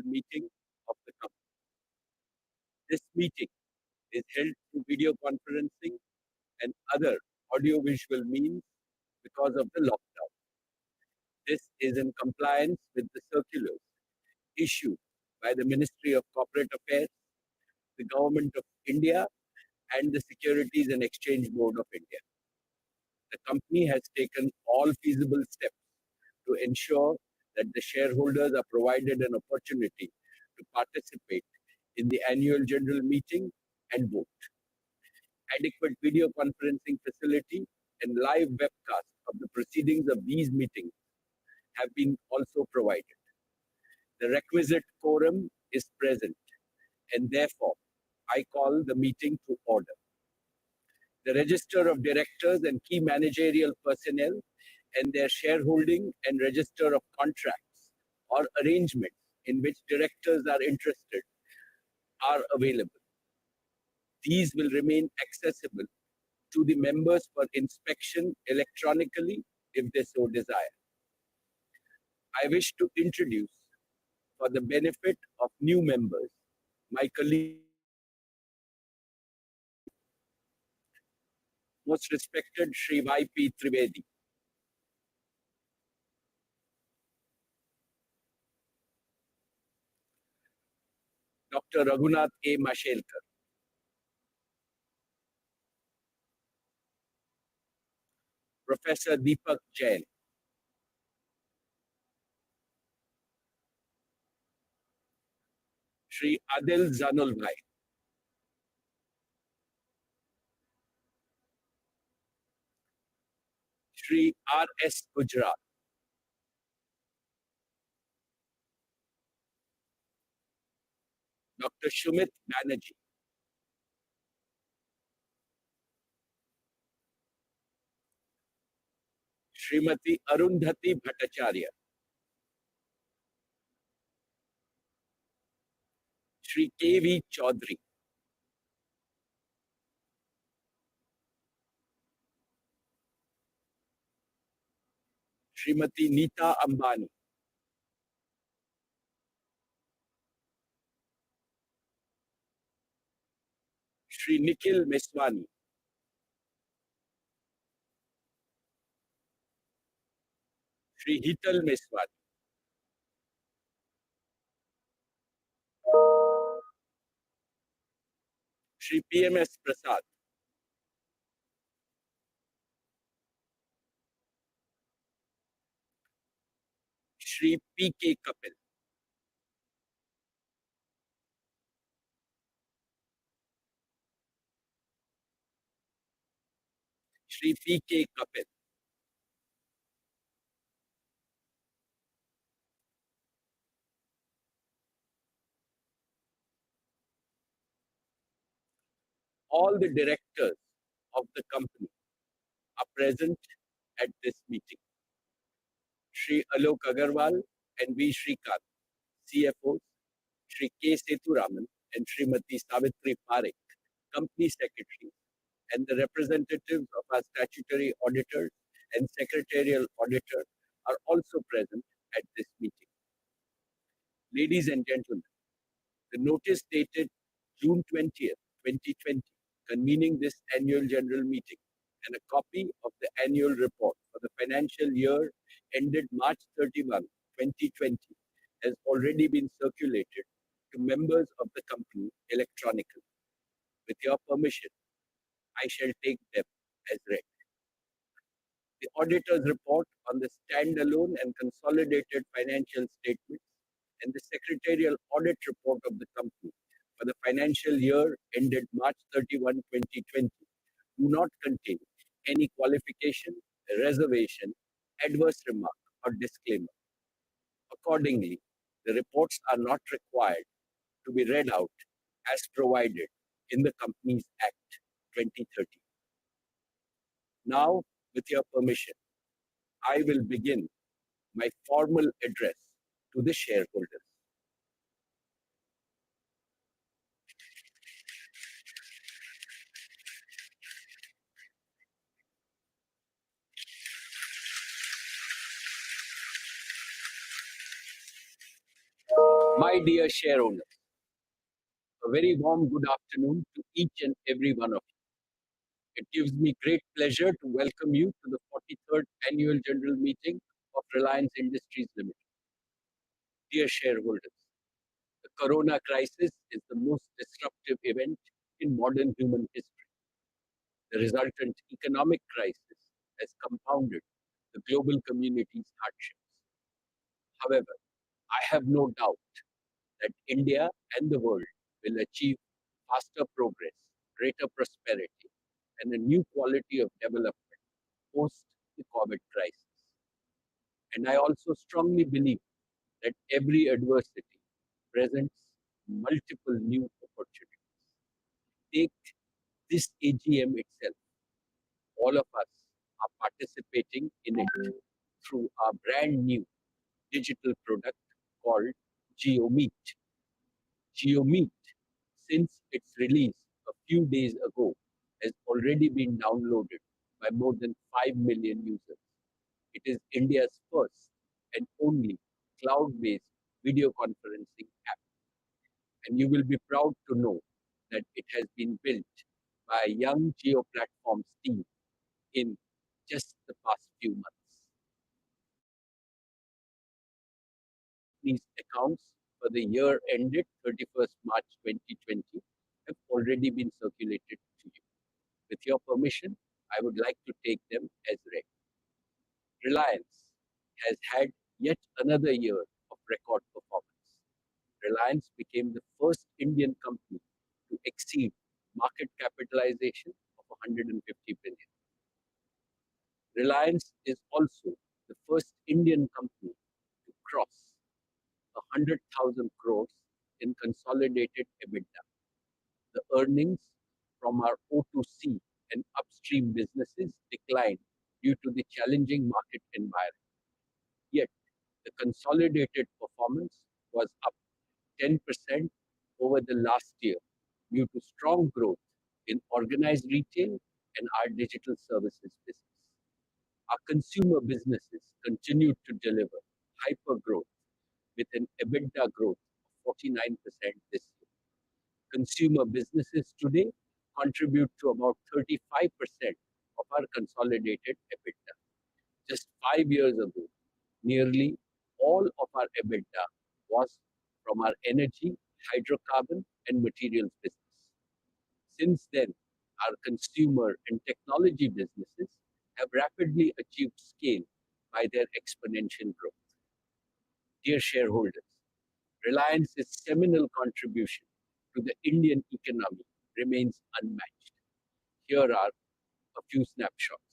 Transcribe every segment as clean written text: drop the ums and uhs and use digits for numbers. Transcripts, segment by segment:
meeting of the company. This meeting is held through video conferencing and other audiovisual means because of the lockdown. This is in compliance with the circulars issued by the Ministry of Corporate Affairs, the Government of India, and the Securities and Exchange Board of India. The company has taken all feasible steps to ensure that the shareholders are provided an opportunity to participate in the annual general meeting and vote. Adequate video conferencing facility and live webcast of the proceedings of these meetings have been also provided. The requisite quorum is present, and therefore I call the meeting to order. The register of directors and key managerial personnel and their shareholding and register of contracts or arrangements in which directors are interested are available. These will remain accessible to the members for inspection electronically if they so desire. I wish to introduce, for the benefit of new members, my colleague, most respected Shri Y.P. Trivedi, Dr. Raghunath A. Mashelkar, Professor Deepak Jain, Shri Adil Zanulbhai, Shri R.S. Gujarat, Dr. Shumit Banerjee, Srimati Arundhati Bhattacharya, Shri K.V. Chaudhary, Srimati Neeta Ambani, Shri Nikhil Meswani, Shri Hital Meswani, Shri P.M.S. Prasad, Shri P.K. Kapil, Shri P.K. Kapil, all the directors of the company are present at this meeting. Shri Alok Agarwal and V. Shrikant, CFOs, Shri K. Sethuraman and Srimati Savitri Parekh, company secretaries, and the representatives of our statutory auditors and secretarial auditor are also present at this meeting. Ladies and gentlemen, the notice dated June 20th, 2020, convening this annual general meeting, and a copy of the annual report for the financial year ended March 31, 2020, has already been circulated to members of the company electronically. With your permission, I shall take them as read. The auditor's report on the standalone and consolidated financial statements and the secretarial audit report of the company for the financial year ended March 31, 2020 do not contain any qualification, reservation, adverse remark, or disclaimer. Accordingly, the reports are not required to be read out as provided in the Companies Act 2013. Now, with your permission, I will begin my formal address to the shareholders. My dear shareholders, a very warm good afternoon to each and every one of you. It gives me great pleasure to welcome you to the 43rd Annual General Meeting of Reliance Industries Limited. Dear shareholders, the corona crisis is the most disruptive event in modern human history. The resultant economic crisis has compounded the global community's hardships. However, I have no doubt that India and the world will achieve faster progress, greater prosperity, and a new quality of development post the COVID crisis. And I also strongly believe that every adversity presents multiple new opportunities. Take this AGM itself. All of us are participating in it through our brand new digital product called GeoMeet. GeoMeet, since its release a few days ago, has already been downloaded by more than 5 million users. It is India's first and only cloud-based video conferencing app. And you will be proud to know that it has been built by a young Geo Platforms team in just the past few months. These accounts for the year ended 31st March 2020 have already been circulated to you. With your permission, I would like to take them as read. Reliance has had yet another year of record performance. Reliance became the first Indian company to exceed market capitalization of 150 billion. Reliance is also the first Indian company to cross 100,000 crores in consolidated EBITDA. The earnings from our O2C and upstream businesses declined due to the challenging market environment. Yet, the consolidated performance was up 10% over the last year due to strong growth in organized retail and our digital services business. Our consumer businesses continued to deliver hyper growth with an EBITDA growth of 49% this year. Consumer businesses today contribute to about 35% of our consolidated EBITDA. Just 5 years ago, nearly all of our EBITDA was from our energy, hydrocarbon, and materials business. Since then, our consumer and technology businesses have rapidly achieved scale by their exponential growth. Dear shareholders, Reliance's seminal contribution to the Indian economy remains unmatched. Here are a few snapshots.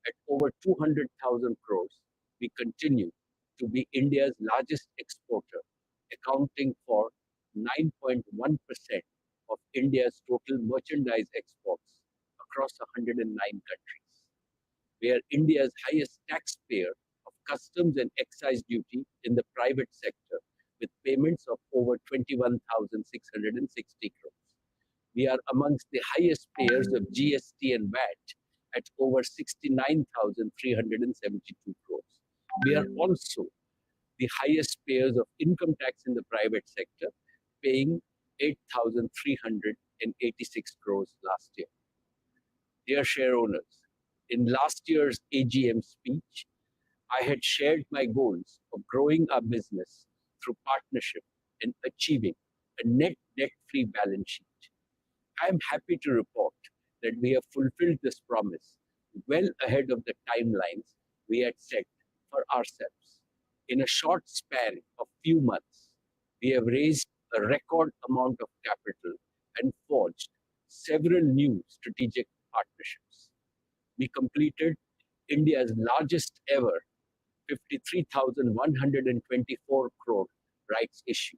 At over 200,000 crores, we continue to be India's largest exporter, accounting for 9.1% of India's total merchandise exports across 109 countries. We are India's highest taxpayer of customs and excise duty in the private sector, with payments of over 21,660 crores. We are amongst the highest payers of GST and VAT at over 69,372 crores. We are also the highest payers of income tax in the private sector, paying 8,386 crores last year. Dear share owners, in last year's AGM speech, I had shared my goals of growing our business through partnership and achieving a net debt-free balance sheet. I am happy to report that we have fulfilled this promise well ahead of the timelines we had set for ourselves. In a short span of few months, we have raised a record amount of capital and forged several new strategic partnerships. We completed India's largest ever 53,124 crore rights issue.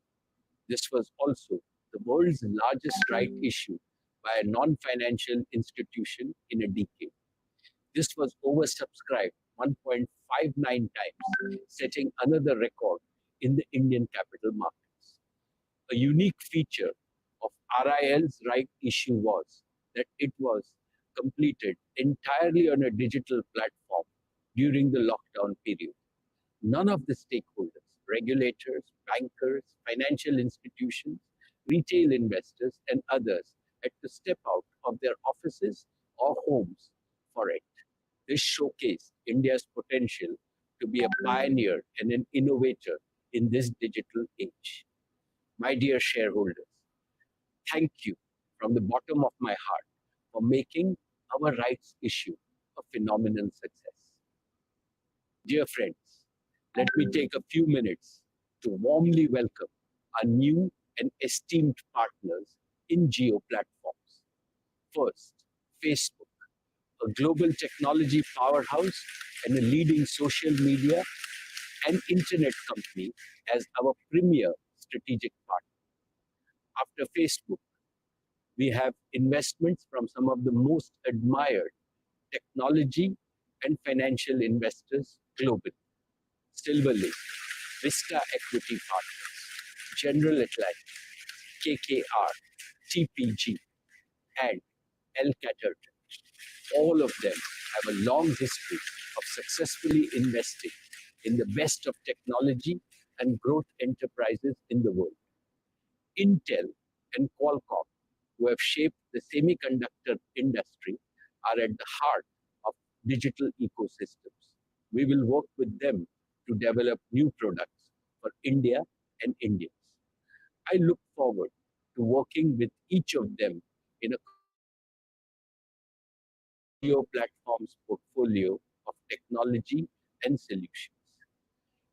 This was also the world's largest right issue by a non-financial institution in a decade. This was oversubscribed 1.59 times, setting another record in the Indian capital markets. A unique feature of RIL's right issue was that it was completed entirely on a digital platform during the lockdown period. None of the stakeholders regulators, bankers, financial institutions, retail investors, and others had to step out of their offices or homes for it. This showcased India's potential to be a pioneer and an innovator in this digital age. My dear shareholders, thank you from the bottom of my heart for making our rights issue a phenomenal success. Dear friends, let me take a few minutes to warmly welcome our new and esteemed partners in Geo platforms. First, Facebook, a global technology powerhouse and a leading social media and internet company as our premier strategic partner. After Facebook, we have investments from some of the most admired technology and financial investors globally. Silver Lake, Vista Equity Partners, General Atlantic, KKR, TPG, and El Caterton. All of them have a long history of successfully investing in the best of technology and growth enterprises in the world. Intel and Qualcomm, who have shaped the semiconductor industry, are at the heart of digital ecosystems. We will work with them to develop new products for India and Indians. I look forward to working with each of them in a Geo Platforms portfolio of technology and solutions.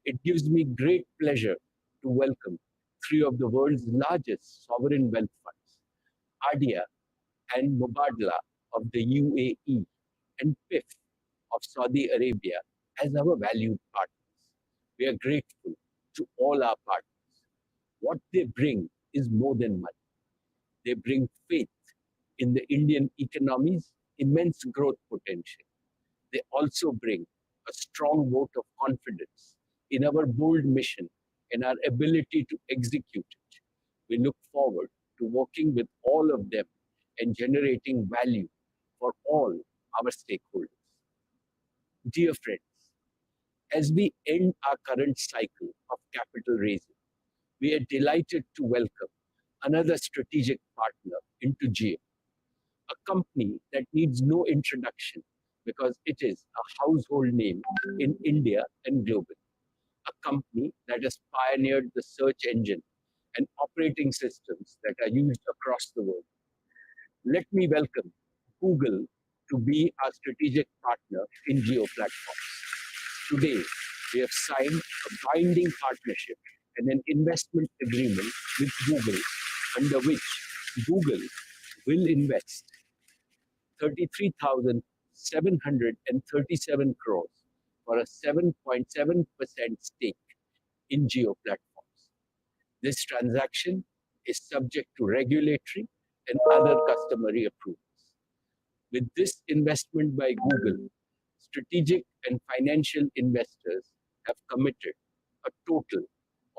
It gives me great pleasure to welcome three of the world's largest sovereign wealth funds, ADIA and Mubadala of the UAE, and PIF of Saudi Arabia as our valued partners. We are grateful to all our partners. What they bring is more than money. They bring faith in the Indian economy's immense growth potential. They also bring a strong vote of confidence in our bold mission and our ability to execute it. We look forward to working with all of them and generating value for all our stakeholders. Dear friends, as we end our current cycle of capital raising, we are delighted to welcome another strategic partner into Geo, a company that needs no introduction because it is a household name in India and globally. A company that has pioneered the search engine and operating systems that are used across the world. Let me welcome Google to be our strategic partner in Geo platforms. Today, we have signed a binding partnership and an investment agreement with Google, under which Google will invest 33,737 crores for a 7.7% stake in Geo platforms. This transaction is subject to regulatory and other customary approvals. With this investment by Google, strategic and financial investors have committed a total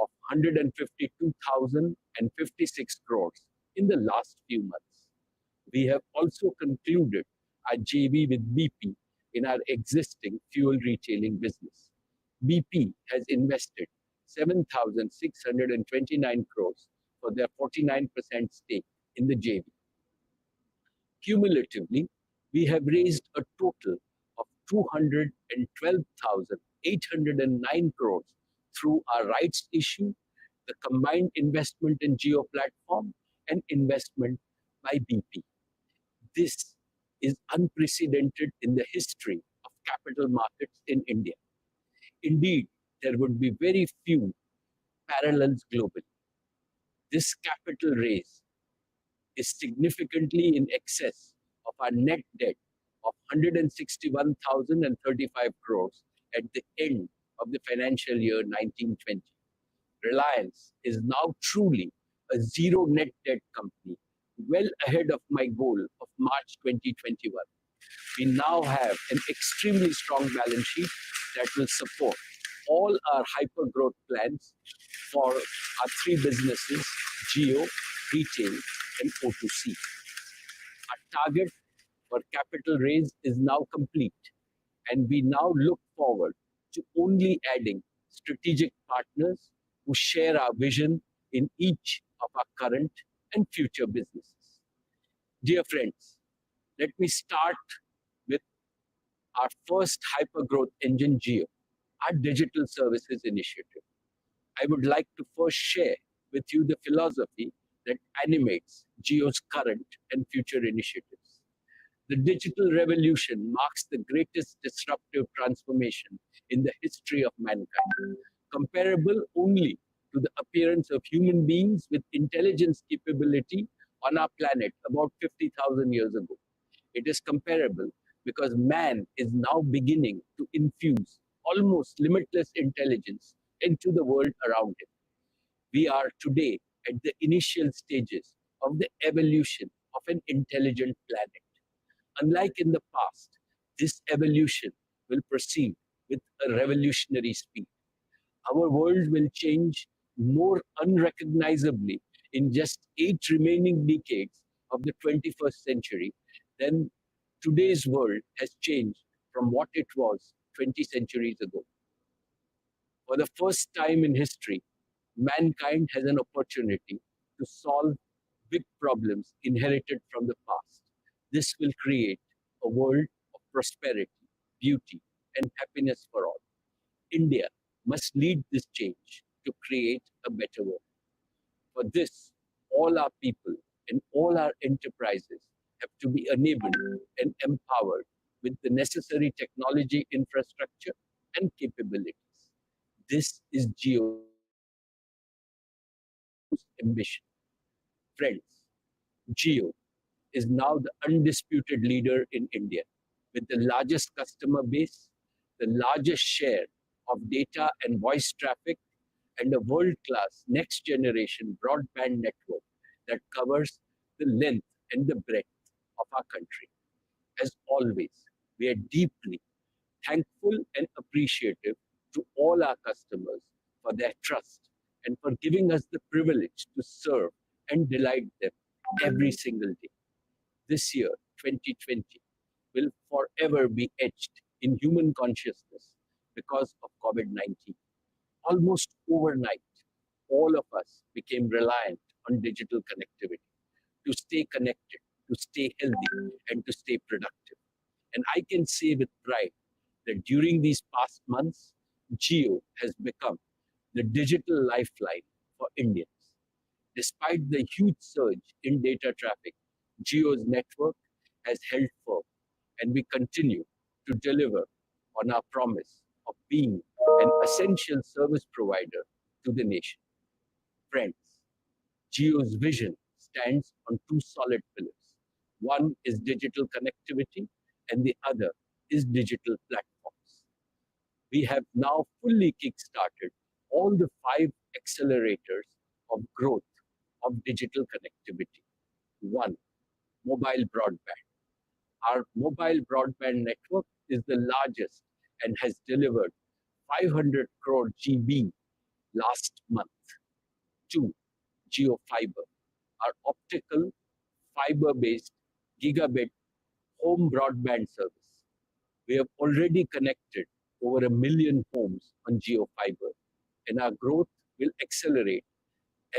of 152,056 crores in the last few months. We have also concluded our JV with BP in our existing fuel retailing business. BP has invested 7,629 crores for their 49% stake in the JV. Cumulatively, we have raised a total of 212,809 crores through our rights issue, the combined investment in Geo platform, and investment by BP. This is unprecedented in the history of capital markets in India. Indeed, there would be very few parallels globally. This capital raise is significantly in excess of our net debt of 161,035 crores at the end of the financial year 1920. Reliance is now truly a zero net debt company, well ahead of my goal of March 2021. We now have an extremely strong balance sheet that will support all our hyper growth plans for our three businesses, Geo, Retail, and O2C. Our target for capital raise is now complete, and we now look forward to only adding strategic partners who share our vision in each of our current and future businesses. Dear friends, let me start with our first hypergrowth engine, Geo, our digital services initiative. I would like to first share with you the philosophy that animates Geo's current and future initiatives. The digital revolution marks the greatest disruptive transformation in the history of mankind, comparable only to the appearance of human beings with intelligence capability on our planet about 50,000 years ago. It is comparable because man is now beginning to infuse almost limitless intelligence into the world around him. We are today at the initial stages of the evolution of an intelligent planet. Unlike in the past, this evolution will proceed with a revolutionary speed. Our world will change more unrecognizably in just 8 remaining decades of the 21st century than today's world has changed from what it was 20 centuries ago. For the first time in history, mankind has an opportunity to solve big problems inherited from the past. This will create a world of prosperity, beauty, and happiness for all. India must lead this change to create a better world. For this, all our people and all our enterprises have to be enabled and empowered with the necessary technology infrastructure and capabilities. This is Geo's ambition. Friends, Geo is now the undisputed leader in India with the largest customer base, the largest share of data and voice traffic, and a world-class next-generation broadband network that covers the length and the breadth of our country. As always, we are deeply thankful and appreciative to all our customers for their trust and for giving us the privilege to serve and delight them every single day. This year, 2020, will forever be etched in human consciousness because of COVID-19. Almost overnight, all of us became reliant on digital connectivity to stay connected, to stay healthy, and to stay productive. And I can say with pride that during these past months, Geo has become the digital lifeline for Indians. Despite the huge surge in data traffic, Geo's network has held firm, and we continue to deliver on our promise of being an essential service provider to the nation. Friends, Geo's vision stands on two solid pillars. One is digital connectivity, and the other is digital platforms. We have now fully kickstarted all the 5 accelerators of growth of digital connectivity. One, mobile broadband. Our mobile broadband network is the largest and has delivered 500 crore GB last month. Two, Geo Fiber, our optical fiber-based gigabit home broadband service. We have already connected over 1 million homes on Geo Fiber, and our growth will accelerate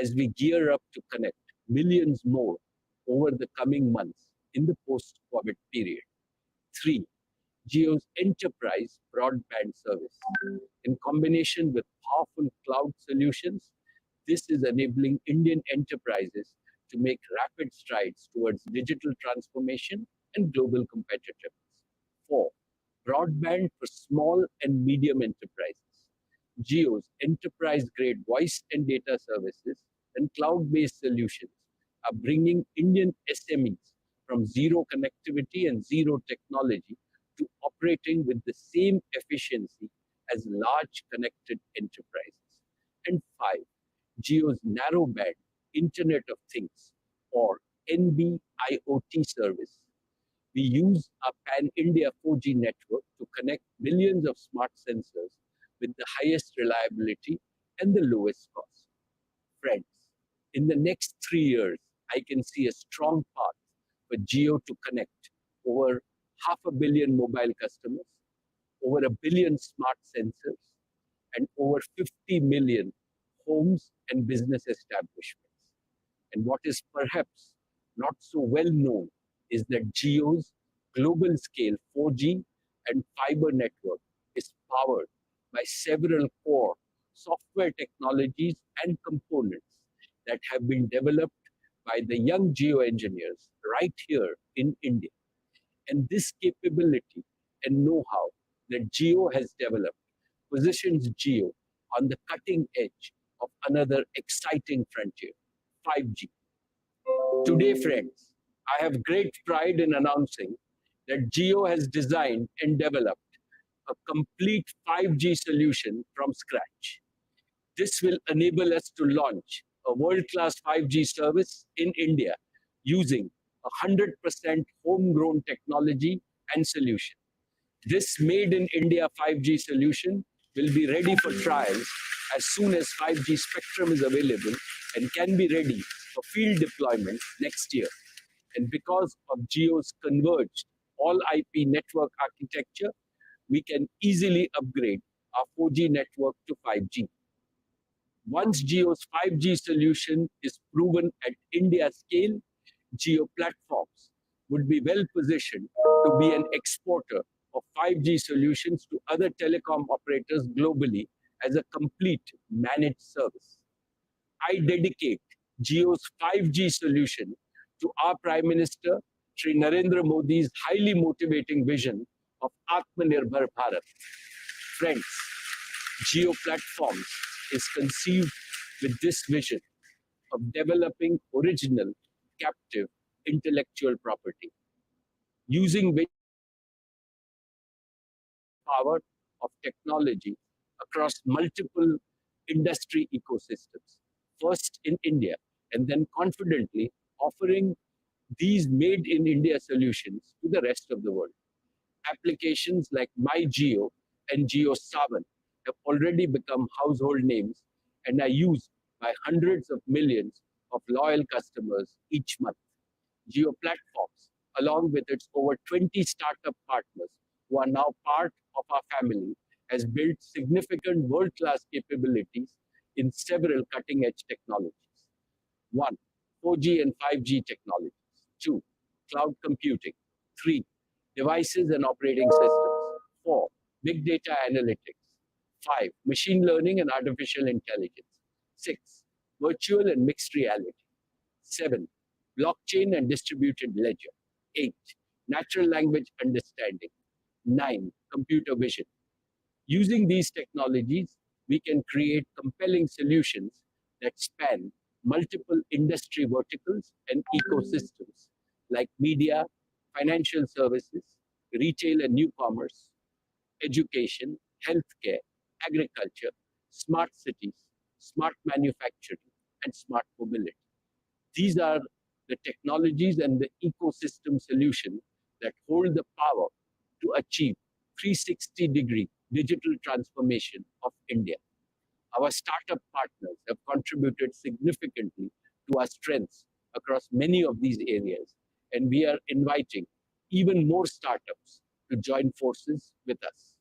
as we gear up to connect millions more over the coming months in the post-COVID period. Three, Geo's enterprise broadband service. In combination with powerful cloud solutions, this is enabling Indian enterprises to make rapid strides towards digital transformation and global competitiveness. Four, broadband for small and medium enterprises. Geo's enterprise-grade voice and data services and cloud-based solutions are bringing Indian SMEs from zero connectivity and zero technology to operating with the same efficiency as large connected enterprises. And five, Geo's narrowband Internet of Things, or NB-IoT service. We use our pan-India 4G network to connect millions of smart sensors with the highest reliability and the lowest cost. Friends, in the next 3 years, I can see a strong path for Geo to connect over 500 million mobile customers, over 1 billion smart sensors, and over 50 million homes and business establishments. And what is perhaps not so well known is that Geo's global scale 4G and fiber network is powered by several core software technologies and components that have been developed by the young geo engineers right here in India. And this capability and know-how that Geo has developed positions Geo on the cutting edge of another exciting frontier, 5G. Today, friends, I have great pride in announcing that Geo has designed and developed a complete 5G solution from scratch. This will enable us to launch a world-class 5G service in India using 100% homegrown technology and solution. This made in India 5G solution will be ready for trials as soon as 5G spectrum is available and can be ready for field deployment next year. And because of Geo's converged all IP network architecture, we can easily upgrade our 4G network to 5G. Once Geo's 5G solution is proven at India scale, Geo platforms would be well positioned to be an exporter of 5G solutions to other telecom operators globally as a complete managed service. I dedicate Geo's 5G solution to our Prime Minister, Shri Narendra Modi's highly motivating vision of Atmanirbhar Bharat. Friends, Geo Platforms is conceived with this vision of developing original, captive intellectual property, using which power of technology across multiple industry ecosystems, first in India, and then confidently offering these made in India solutions to the rest of the world. Applications like MyGeo and GeoSavan have already become household names and are used by hundreds of millions of loyal customers each month. Geo Platforms, along with its over 20 startup partners who are now part of our family, has built significant world-class capabilities in several cutting-edge technologies. 1. 4G and 5G technologies. 2. Cloud computing. 3. Devices and operating systems. 4. Big data analytics. 5. Machine learning and artificial intelligence. 6. Virtual and mixed reality. 7. Blockchain and distributed ledger. 8. Natural language understanding. 9. Computer vision. Using these technologies, we can create compelling solutions that span multiple industry verticals and ecosystems like media, financial services, retail and new commerce, education, healthcare, agriculture, smart cities, smart manufacturing, and smart mobility. These are the technologies and the ecosystem solutions that hold the power to achieve 360-degree digital transformation of India. Our startup partners have contributed significantly to our strengths across many of these areas, and we are inviting even more startups to join forces with us.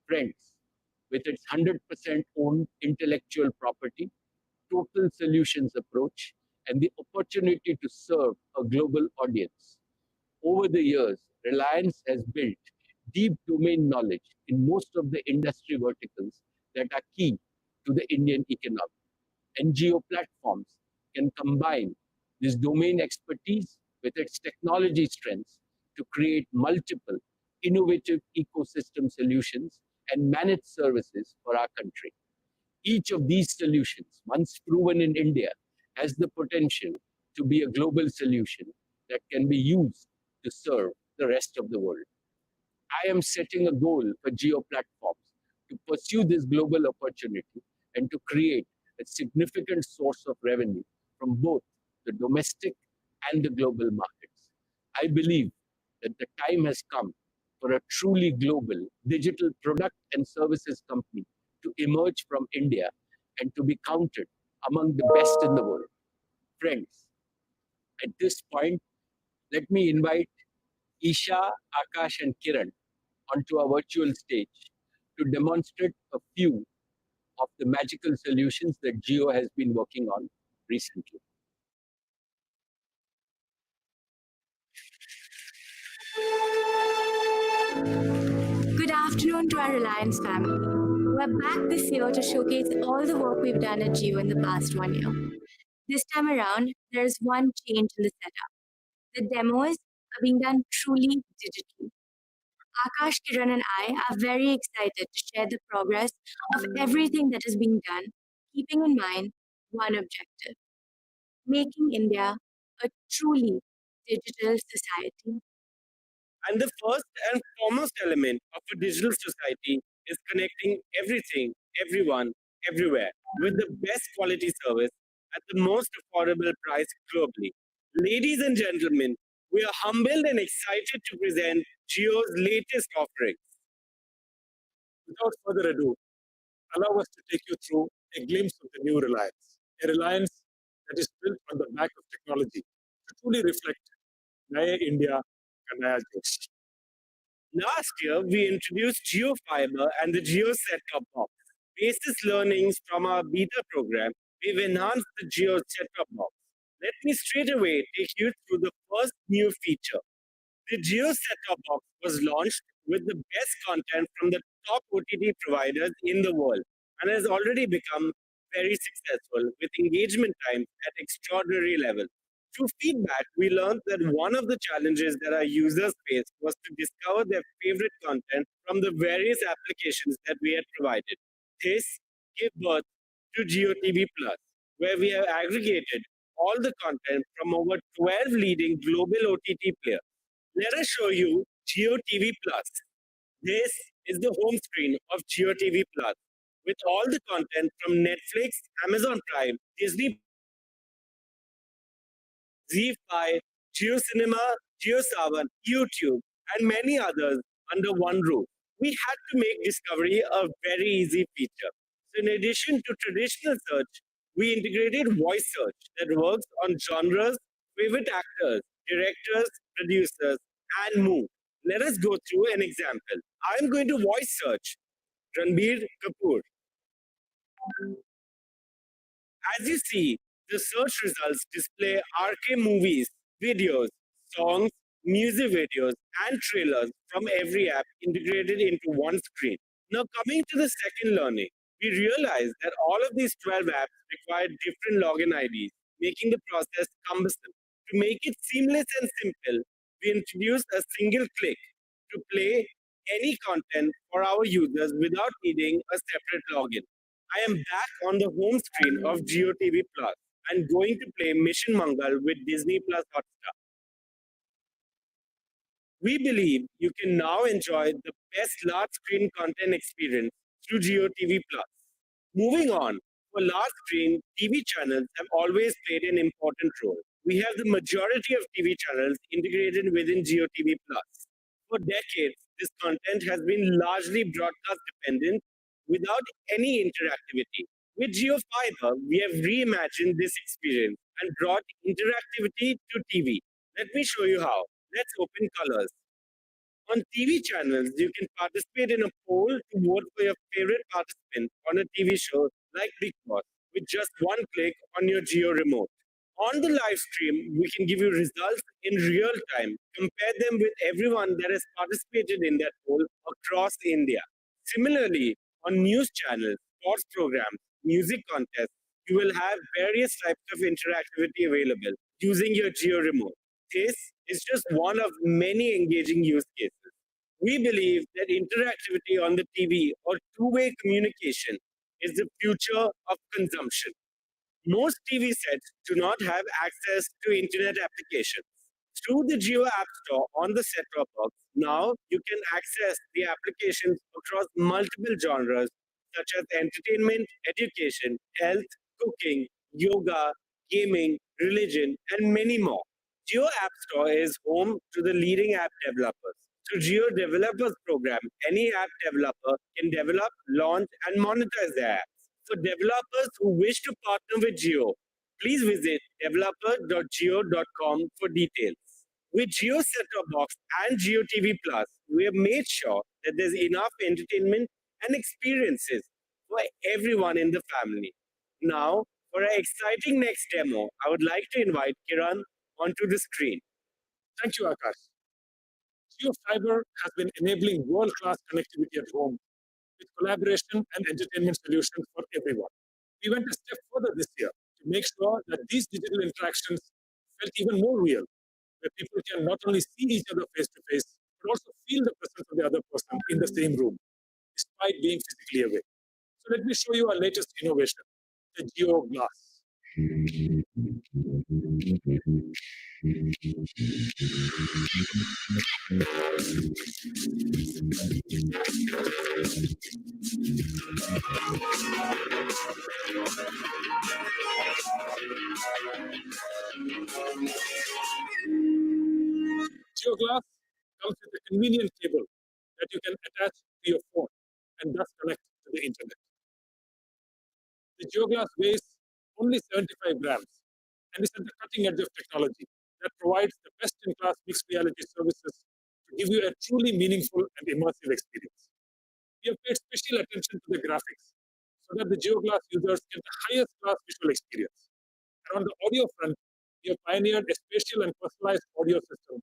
Friends, with its 100% owned intellectual property, total solutions approach, and the opportunity to serve a global audience, over the years, Reliance has built deep domain knowledge in most of the industry verticals that are key to the Indian economy. NGO platforms can combine this domain expertise with its technology strengths to create multiple innovative ecosystem solutions and managed services for our country. Each of these solutions, once proven in India, has the potential to be a global solution that can be used to serve the rest of the world. I am setting a goal for Geo Platforms to pursue this global opportunity and to create a significant source of revenue from both the domestic and the global markets. I believe that the time has come for a truly global digital product and services company to emerge from India and to be counted among the best in the world. Friends, at this point, let me invite Isha, Akash, and Kiran onto our virtual stage to demonstrate a few of the magical solutions that Jio has been working on recently. Good afternoon to our Reliance family. We're back this year to showcase all the work we've done at Jio in the past 1 year. This time around, there's one change in the setup. The demos are being done truly digitally. Akash, Kiran, and I are very excited to share the progress of everything that is being done, keeping in mind one objective: making India a truly digital society. And the first and foremost element of a digital society is connecting everything, everyone, everywhere with the best quality service at the most affordable price globally. Ladies and gentlemen, we are humbled and excited to present Jio's latest offerings. Without further ado, allow us to take you through a glimpse of the new Reliance, a Reliance that is built on the back of technology to truly reflect Naya India ka Naya Josh. Last year, we introduced Geo Fiber and the Geo set-top box. Basis learnings from our beta program, we've enhanced the Geo set-top box. Let me straight away take you through the first new feature. The Geo set-top box was launched with the best content from the top OTT providers in the world and has already become very successful with engagement times at extraordinary levels. Through feedback, we learned that one of the challenges that our users faced was to discover their favorite content from the various applications that we had provided. This gave birth to GeoTV Plus, where we have aggregated all the content from over 12 leading global OTT players. Let us show you GeoTV Plus. This is the home screen of GeoTV Plus with all the content from Netflix, Amazon Prime, Disney, Z5, GeoCinema, GeoSavan, YouTube, and many others under one roof. We had to make discovery a very easy feature. So in addition to traditional search, we integrated voice search that works on genres, favorite actors, directors, producers, and more. Let us go through an example. I'm going to voice search Ranbir Kapoor. As you see, the search results display RK movies, videos, songs, music videos, and trailers from every app integrated into one screen. Now, coming to the second learning, we realized that all of these 12 apps require different login IDs, making the process cumbersome. To make it seamless and simple, we introduced a single click to play any content for our users without needing a separate login. I am back on the home screen of GeoTV Plus and going to play Mission Mangal with Disney Plus Hotstar. We believe you can now enjoy the best large screen content experience through GeoTV Plus. Moving on, for large screen, TV channels have always played an important role. We have the majority of TV channels integrated within GeoTV Plus. For decades, this content has been largely broadcast dependent without any interactivity. With GeoFiber, we have reimagined this experience and brought interactivity to TV. Let me show you how. Let's open colors. On TV channels, you can participate in a poll to vote for your favorite participant on a TV show like Big Boss with just one click on your Geo remote. On the live stream, we can give you results in real time, compare them with everyone that has participated in that poll across India. Similarly, on news channels, sports programs, music contests, you will have various types of interactivity available using your Geo remote. This is just one of many engaging use cases. We believe that interactivity on the TV or two-way communication is the future of consumption. Most TV sets do not have access to internet applications. Through the Geo App Store on the set-top box, now you can access the applications across multiple genres such as entertainment, education, health, cooking, yoga, gaming, religion, and many more. Geo App Store is home to the leading app developers. Through Geo Developers Program, any app developer can develop, launch, and monetize their apps. For developers who wish to partner with Geo, please visit developer.geo.com for details. With Geo Set-top Box and Geo TV Plus, we have made sure that there's enough entertainment and experiences for for everyone in the family. Now, for an exciting next demo, I would like to invite Kiran onto the screen. Thank you, Akash. GeoFiber has been enabling world-class connectivity at home with collaboration and entertainment solutions for everyone. We went a step further this year to make sure that these digital interactions felt even more real, where people can not only see each other face to face, but also feel the presence of the other person in the same room, despite being physically away. So let me show you our latest innovation, the Geo Glass. GeoGlass comes with a convenient cable that you can attach to your phone and thus connect to the internet. The GeoGlass weighs only 75 grams and is at the cutting edge of technology that provides the best-in-class mixed reality services to give you a truly meaningful and immersive experience. We have paid special attention to the graphics so that the GeoGlass users get the highest class visual experience. And on the audio front, we have pioneered a spatial and personalized audio system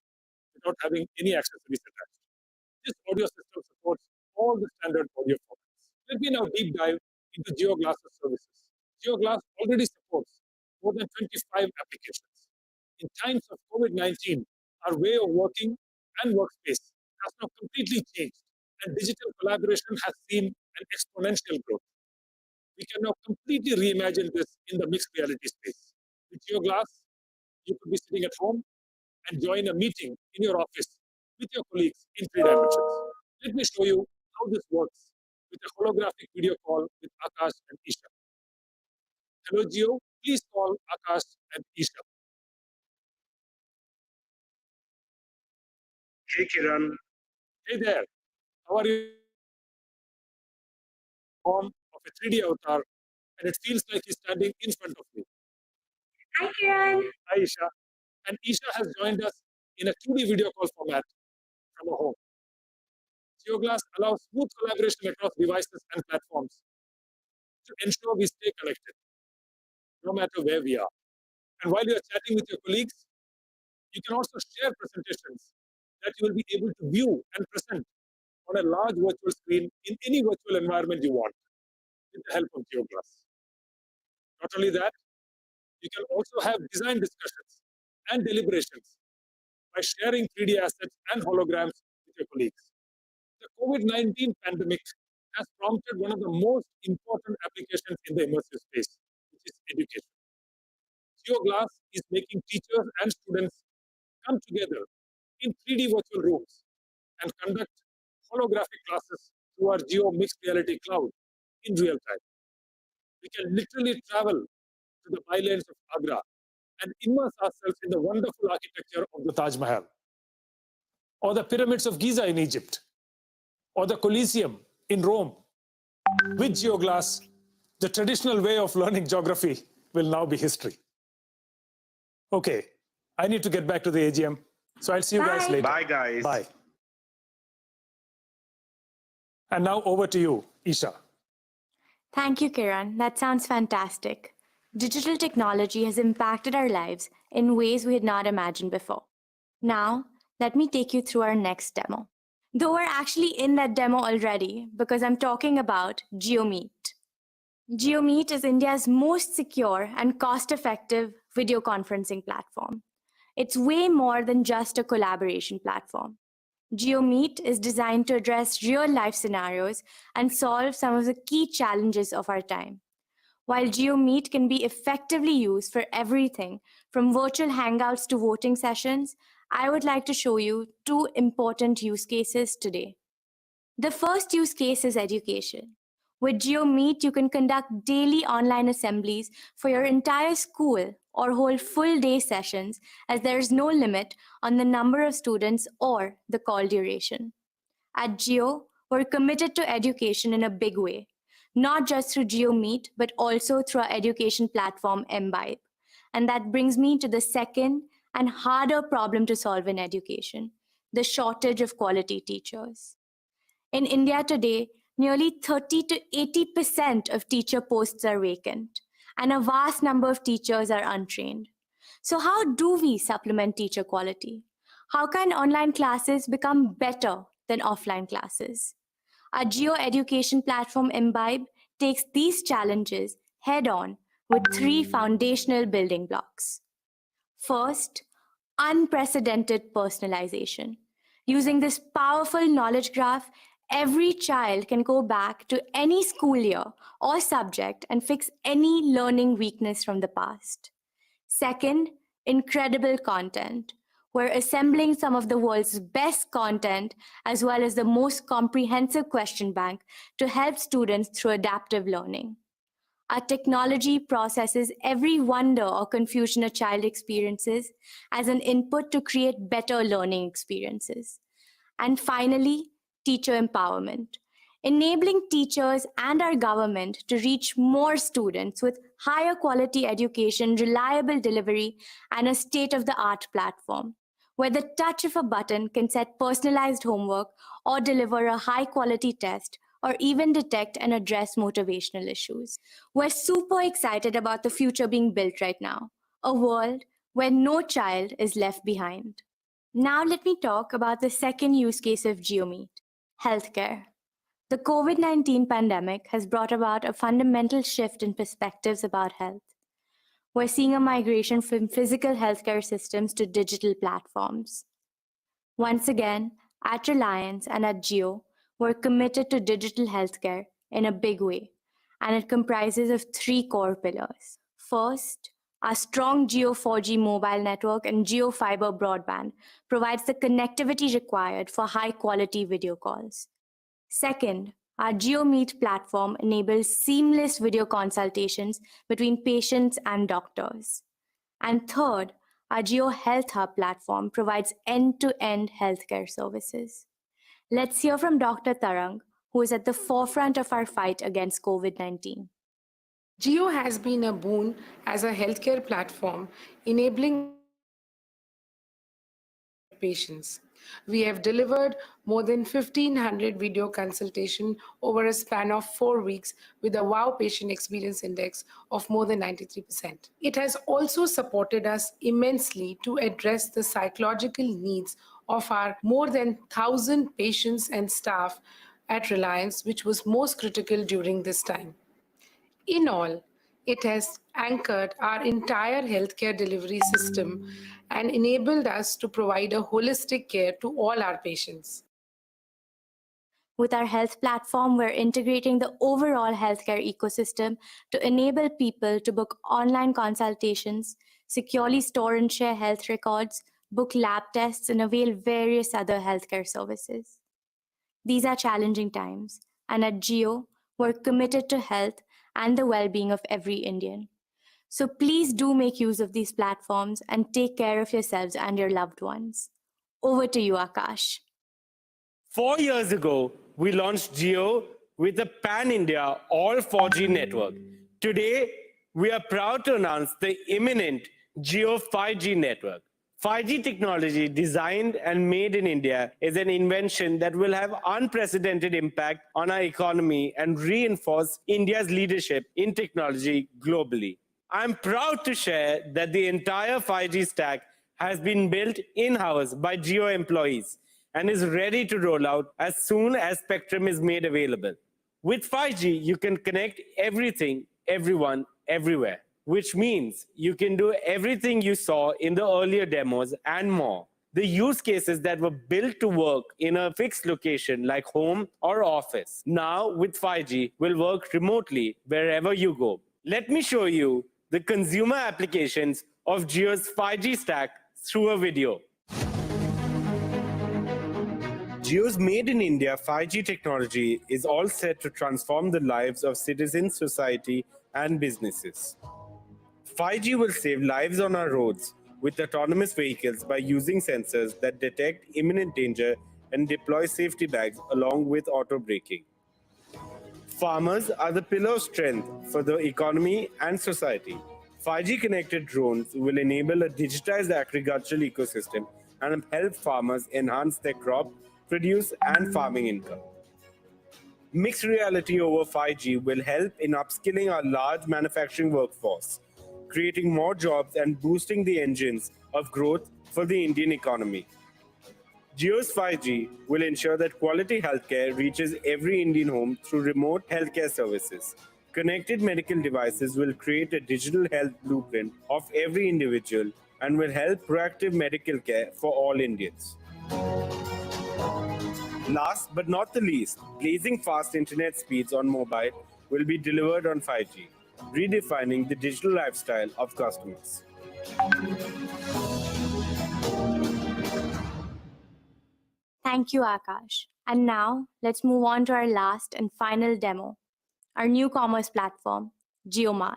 without having any accessories attached. This audio system supports all the standard audio formats. Let me now deep dive into GeoGlass's services. GeoGlass already supports more than 25 applications. In times of COVID-19, our way of working and workspace has now completely changed, and digital collaboration has seen an exponential growth. We can now completely reimagine this in the mixed reality space. With GeoGlass, you could be sitting at home and join a meeting in your office with your colleagues in 3 dimensions. Let me show you how this works with a holographic video call with Akash and Isha. Hello, Geo. Please call Akash and Isha. Hey, Kiran. Hey there. How are you? Form of a 3D avatar, and it feels like he's standing in front of me. Hi, Kiran. Hi, Isha. And Isha has joined us in a 2D video call format from her home. GeoGlass allows smooth collaboration across devices and platforms to ensure we stay connected, no matter where we are. And while you are chatting with your colleagues, you can also share presentations that you will be able to view and present on a large virtual screen in any virtual environment you want with the help of GeoGlass. Not only that, you can also have design discussions and deliberations by sharing 3D assets and holograms with your colleagues. The COVID-19 pandemic has prompted one of the most important applications in the immersive space, which is education. GeoGlass is making teachers and students come together in 3D virtual rooms and conduct holographic classes through our Geo Mixed Reality Cloud in real time. We can literally travel to the bylanes of Agra and immerse ourselves in the wonderful architecture of the Taj Mahal, or the pyramids of Giza in Egypt, or the Colosseum in Rome. With GeoGlass, the traditional way of learning geography will now be history. Okay, I need to get back to the AGM, so I'll see you guys later. Bye, guys. Bye. And now over to you, Isha. Thank you, Kiran. That sounds fantastic. Digital technology has impacted our lives in ways we had not imagined before. Now, let me take you through our next demo. Though we're actually in that demo already, because I'm talking about GeoMeet. GeoMeet is India's most secure and cost-effective video conferencing platform. It's way more than just a collaboration platform. GeoMeet is designed to address real-life scenarios and solve some of the key challenges of our time. While GeoMeet can be effectively used for everything from virtual hangouts to voting sessions, I would like to show you 2 important use cases today. The first use case is education. With GeoMeet, you can conduct daily online assemblies for your entire school or hold full-day sessions, as there is no limit on the number of students or the call duration. At Geo, we're committed to education in a big way, not just through GeoMeet, but also through our education platform, Imbibe. And that brings me to the second and harder problem to solve in education, the shortage of quality teachers. In India today, Nearly 30 to 80% of teacher posts are vacant, and a vast number of teachers are untrained. So, how do we supplement teacher quality? How can online classes become better than offline classes? Our geo education platform Imbibe takes these challenges head on with three foundational building blocks. First, unprecedented personalization. Using this powerful knowledge graph, every child can go back to any school year or subject and fix any learning weakness from the past. Second, incredible content. We're assembling some of the world's best content as well as the most comprehensive question bank to help students through adaptive learning. Our technology processes every wonder or confusion a child experiences as an input to create better learning experiences. And finally, teacher empowerment, enabling teachers and our government to reach more students with higher quality education, reliable delivery, and a state of the art platform, where the touch of a button can set personalized homework or deliver a high quality test or even detect and address motivational issues. We're super excited about the future being built right now, a world where no child is left behind. Now, let me talk about the second use case of GeoMeet, healthcare. The COVID 19 pandemic has brought about a fundamental shift in perspectives about health. We're seeing a migration from physical healthcare systems to digital platforms. Once again, at Reliance and at Geo, we're committed to digital healthcare in a big way, and it comprises of three core pillars. First, our strong Geo 4G mobile network and Geo fiber broadband provides the connectivity required for high-quality video calls. Second, our GeoMeet platform enables seamless video consultations between patients and doctors. And third, our Geo Health Hub platform provides end-to-end healthcare services. Let's hear from Dr. Tarang, who is at the forefront of our fight against COVID-19. Geo has been a boon as a healthcare platform, enabling patients. We have delivered more than 1,500 video consultation over a span of 4 weeks with a WOW patient experience index of more than 93%. It has also supported us immensely to address the psychological needs of our more than 1,000 patients and staff at Reliance, which was most critical during this time. In all, it has anchored our entire healthcare delivery system and enabled us to provide a holistic care to all our patients. With our health platform, we're integrating the overall healthcare ecosystem to enable people to book online consultations, securely store and share health records, book lab tests, and avail various other healthcare services. These are challenging times, and at Geo, we're committed to health and the well-being of every Indian. So please do make use of these platforms and take care of yourselves and your loved ones. Over to you, Akash. 4 years ago, we launched Geo with a pan-India all 4G network. Today, we are proud to announce the imminent Geo 5G network. 5G technology designed and made in India is an invention that will have unprecedented impact on our economy and reinforce India's leadership in technology globally. I'm proud to share that the entire 5G stack has been built in-house by Geo employees and is ready to roll out as soon as spectrum is made available. With 5G, you can connect everything, everyone, everywhere, which means you can do everything you saw in the earlier demos and more. The use cases that were built to work in a fixed location like home or office, now with 5G will work remotely wherever you go. Let me show you the consumer applications of Geo's 5G stack through a video. Geo's Made in India 5G technology is all set to transform the lives of citizens, society, and businesses. 5G will save lives on our roads with autonomous vehicles by using sensors that detect imminent danger and deploy safety bags along with auto braking. Farmers are the pillar of strength for the economy and society. 5G connected drones will enable a digitized agricultural ecosystem and help farmers enhance their crop, produce, and farming income. Mixed reality over 5G will help in upskilling our large manufacturing workforce, creating more jobs and boosting the engines of growth for the Indian economy. Jio's 5G will ensure that quality healthcare reaches every Indian home through remote healthcare services. Connected medical devices will create a digital health blueprint of every individual and will help proactive medical care for all Indians. Last but not the least, blazing fast internet speeds on mobile will be delivered on 5G, redefining the digital lifestyle of customers. Thank you, Akash. And now let's move on to our last and final demo, our new commerce platform, JioMart.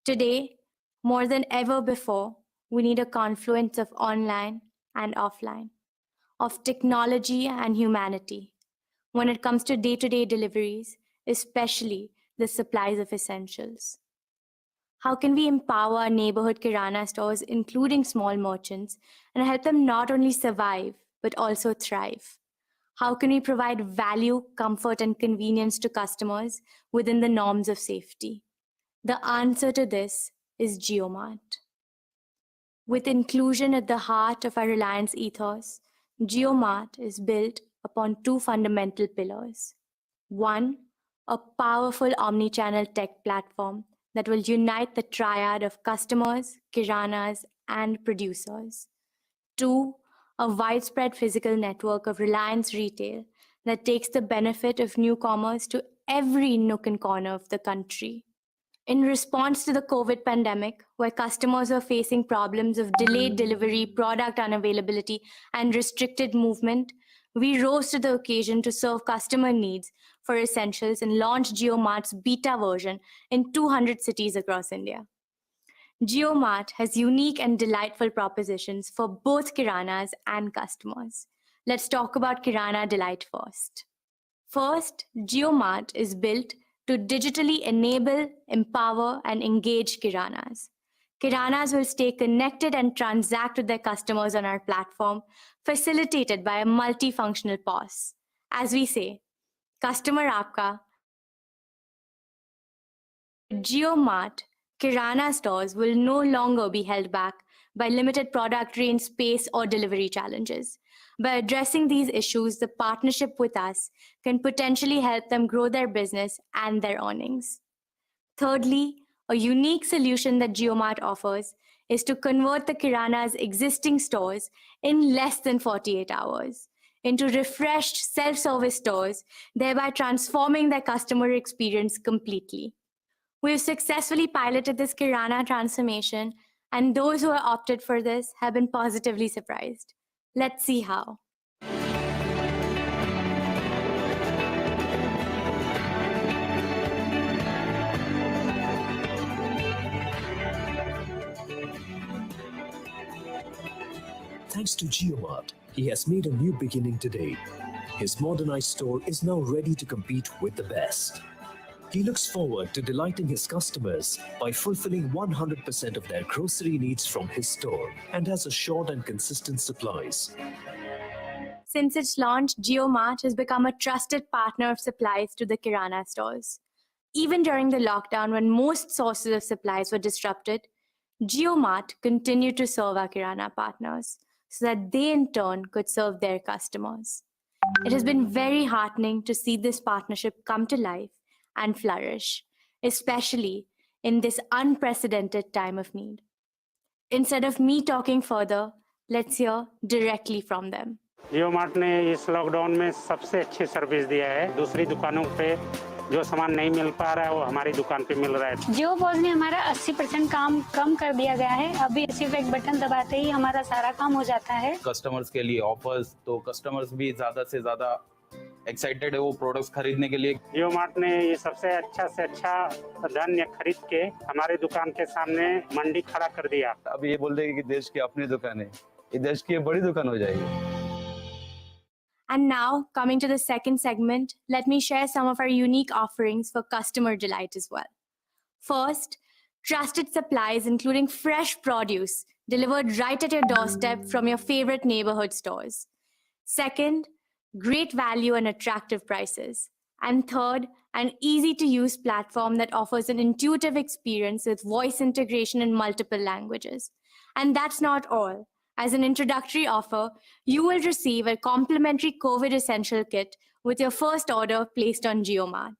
Today, more than ever before, we need a confluence of online and offline, of technology and humanity, when it comes to day-to-day deliveries, especially the supplies of essentials. How can we empower our neighborhood kirana stores, including small merchants, and help them not only survive, but also thrive? How can we provide value, comfort, and convenience to customers within the norms of safety? The answer to this is JioMart. With inclusion at the heart of our Reliance ethos, JioMart is built upon two fundamental pillars. One, a powerful omni-channel tech platform that will unite the triad of customers, kiranas, and producers. Two, a widespread physical network of Reliance Retail that takes the benefit of new commerce to every nook and corner of the country. In response to the COVID pandemic, where customers were facing problems of delayed delivery, product unavailability, and restricted movement, we rose to the occasion to serve customer needs for essentials and launched JioMart's beta version in 200 cities across India. JioMart has unique and delightful propositions for both kiranas and customers. Let's talk about kirana delight first. First, JioMart is built to digitally enable, empower, and engage kiranas. Kiranas will stay connected and transact with their customers on our platform, facilitated by a multifunctional POS. As we say, customer aapka. JioMart kirana stores will no longer be held back by limited product range, space, or delivery challenges. By addressing these issues, the partnership with us can potentially help them grow their business and their earnings. Thirdly, a unique solution that JioMart offers is to convert the kirana's existing stores in less than 48 hours into refreshed self-service stores, thereby transforming their customer experience completely. We've successfully piloted this kirana transformation, and those who have opted for this have been positively surprised. Let's see how. Thanks to JioMart, he has made a new beginning today. His modernized store is now ready to compete with the best. He looks forward to delighting his customers by fulfilling 100% of their grocery needs from his store and has assured and consistent supplies. Since its launch, JioMart has become a trusted partner of supplies to the kirana stores. Even during the lockdown, when most sources of supplies were disrupted, JioMart continued to serve our kirana partners so that they in turn could serve their customers. It has been very heartening to see this partnership come to life and flourish, especially in this unprecedented time of need. Instead of me talking further, let's hear directly from them. JioMart ने इस lockdown में सबसे अच्छी service दिया है। दूसरी दुकानों पे जो सामान नहीं मिल पा रहा है वो हमारी दुकान पे मिल रहा है। जियो पॉज ने हमारा 80% काम कम कर दिया गया है। अभी सिर्फ एक बटन दबाते ही हमारा सारा काम हो जाता है। कस्टमर्स के लिए ऑफर्स, तो कस्टमर्स भी ज्यादा से ज्यादा एक्साइटेड है वो प्रोडक्ट्स खरीदने के लिए। JioMart ने ये सबसे अच्छा धान्य खरीद के हमारे दुकान के सामने मंडी खड़ा कर दिया। अब ये बोल देंगे कि देश की अपनी दुकान है, ये देश की बड़ी दुकान हो जाएगी। And now, coming to the second segment, let me share some of our unique offerings for customer delight as well. First, trusted supplies including fresh produce delivered right at your doorstep from your favorite neighborhood stores. Second, great value and attractive prices. And third, an easy-to-use platform that offers an intuitive experience with voice integration in multiple languages. And that's not all. As an introductory offer, you will receive a complimentary COVID Essential Kit with your first order placed on JioMart.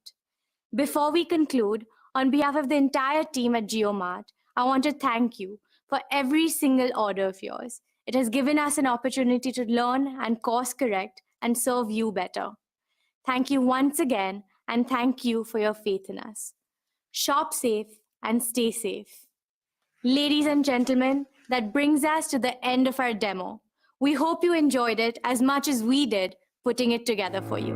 Before we conclude, on behalf of the entire team at JioMart, I want to thank you for every single order of yours. It has given us an opportunity to learn and course correct and serve you better. Thank you once again, and thank you for your faith in us. Shop safe and stay safe. Ladies and gentlemen, that brings us to the end of our demo. We hope you enjoyed it as much as we did putting it together for you.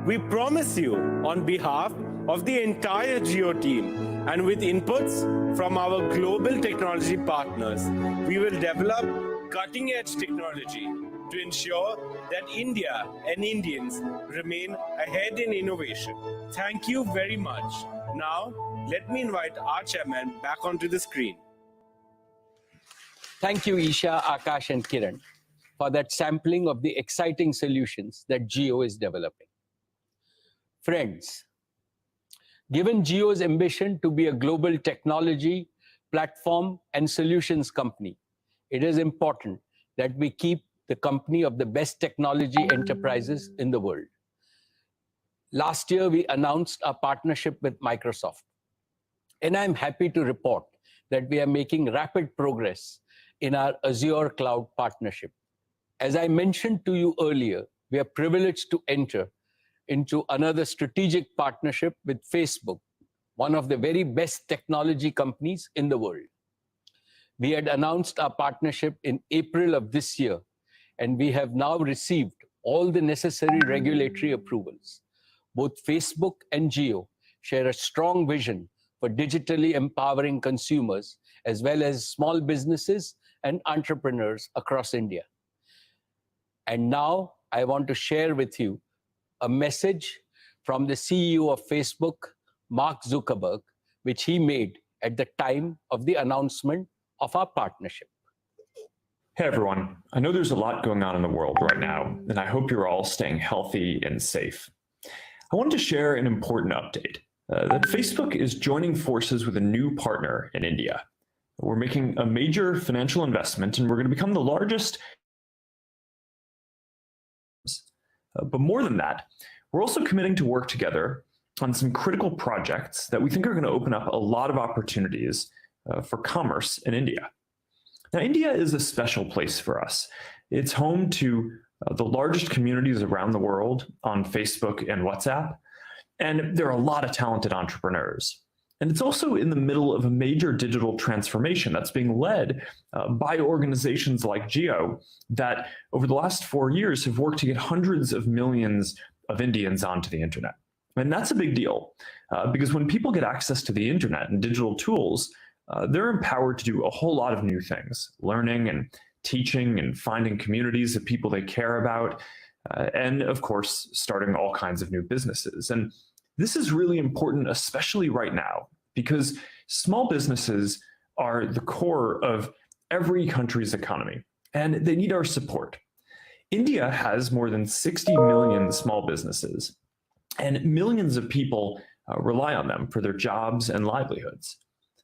We promise you, on behalf of the entire Jio team and with inputs from our global technology partners, we will develop cutting-edge technology to ensure that India and Indians remain ahead in innovation. Thank you very much. Now, let me invite our chairman back onto the screen. Thank you, Isha, Akash, and Kiran, for that sampling of the exciting solutions that Jio is developing. Friends, given Jio's ambition to be a global technology, platform, and solutions company, it is important that we keep the company of the best technology enterprises in the world. Last year, we announced our partnership with Microsoft, and I'm happy to report that we are making rapid progress in our Azure cloud partnership. As I mentioned to you earlier, we are privileged to enter into another strategic partnership with Facebook, one of the very best technology companies in the world. We had announced our partnership in April of this year, and we have now received all the necessary regulatory approvals. Both Facebook and Jio share a strong vision for digitally empowering consumers, as well as small businesses and entrepreneurs across India. And now I want to share with you a message from the CEO of Facebook, Mark Zuckerberg, which he made at the time of the announcement of our partnership. Hey everyone, I know there's a lot going on in the world right now, and I hope you're all staying healthy and safe. I wanted to share an important update, that Facebook is joining forces with a new partner in India. We're making a major financial investment, and we're going to become the largest. But more than that, we're also committing to work together on some critical projects that we think are going to open up a lot of opportunities for commerce in India. Now, India is a special place for us. It's home to the largest communities around the world on Facebook and WhatsApp, and there are a lot of talented entrepreneurs. And it's also in the middle of a major digital transformation that's being led by organizations like Jio that over the last 4 years have worked to get hundreds of millions of Indians onto the internet. And that's a big deal because when people get access to the internet and digital tools, they're empowered to do a whole lot of new things, learning and teaching and finding communities of people they care about, and of course, starting all kinds of new businesses. And this is really important, especially right now, because small businesses are the core of every country's economy, and they need our support. India has more than 60 million small businesses, and millions of people rely on them for their jobs and livelihoods.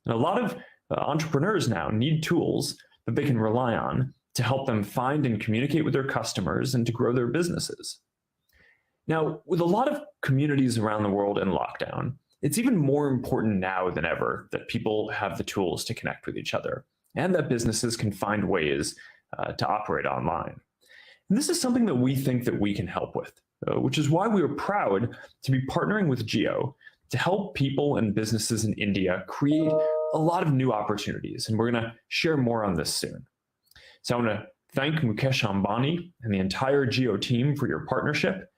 And a lot of entrepreneurs now need tools that they can rely on to help them find and communicate with their customers and to grow their businesses. Now, with a lot of communities around the world in lockdown, it's even more important now than ever that people have the tools to connect with each other and that businesses can find ways to operate online. And this is something that we think that we can help with, which is why we are proud to be partnering with Jio to help people and businesses in India create a lot of new opportunities. And we're going to share more on this soon. So I want to thank Mukesh Ambani and the entire Jio team for your partnership.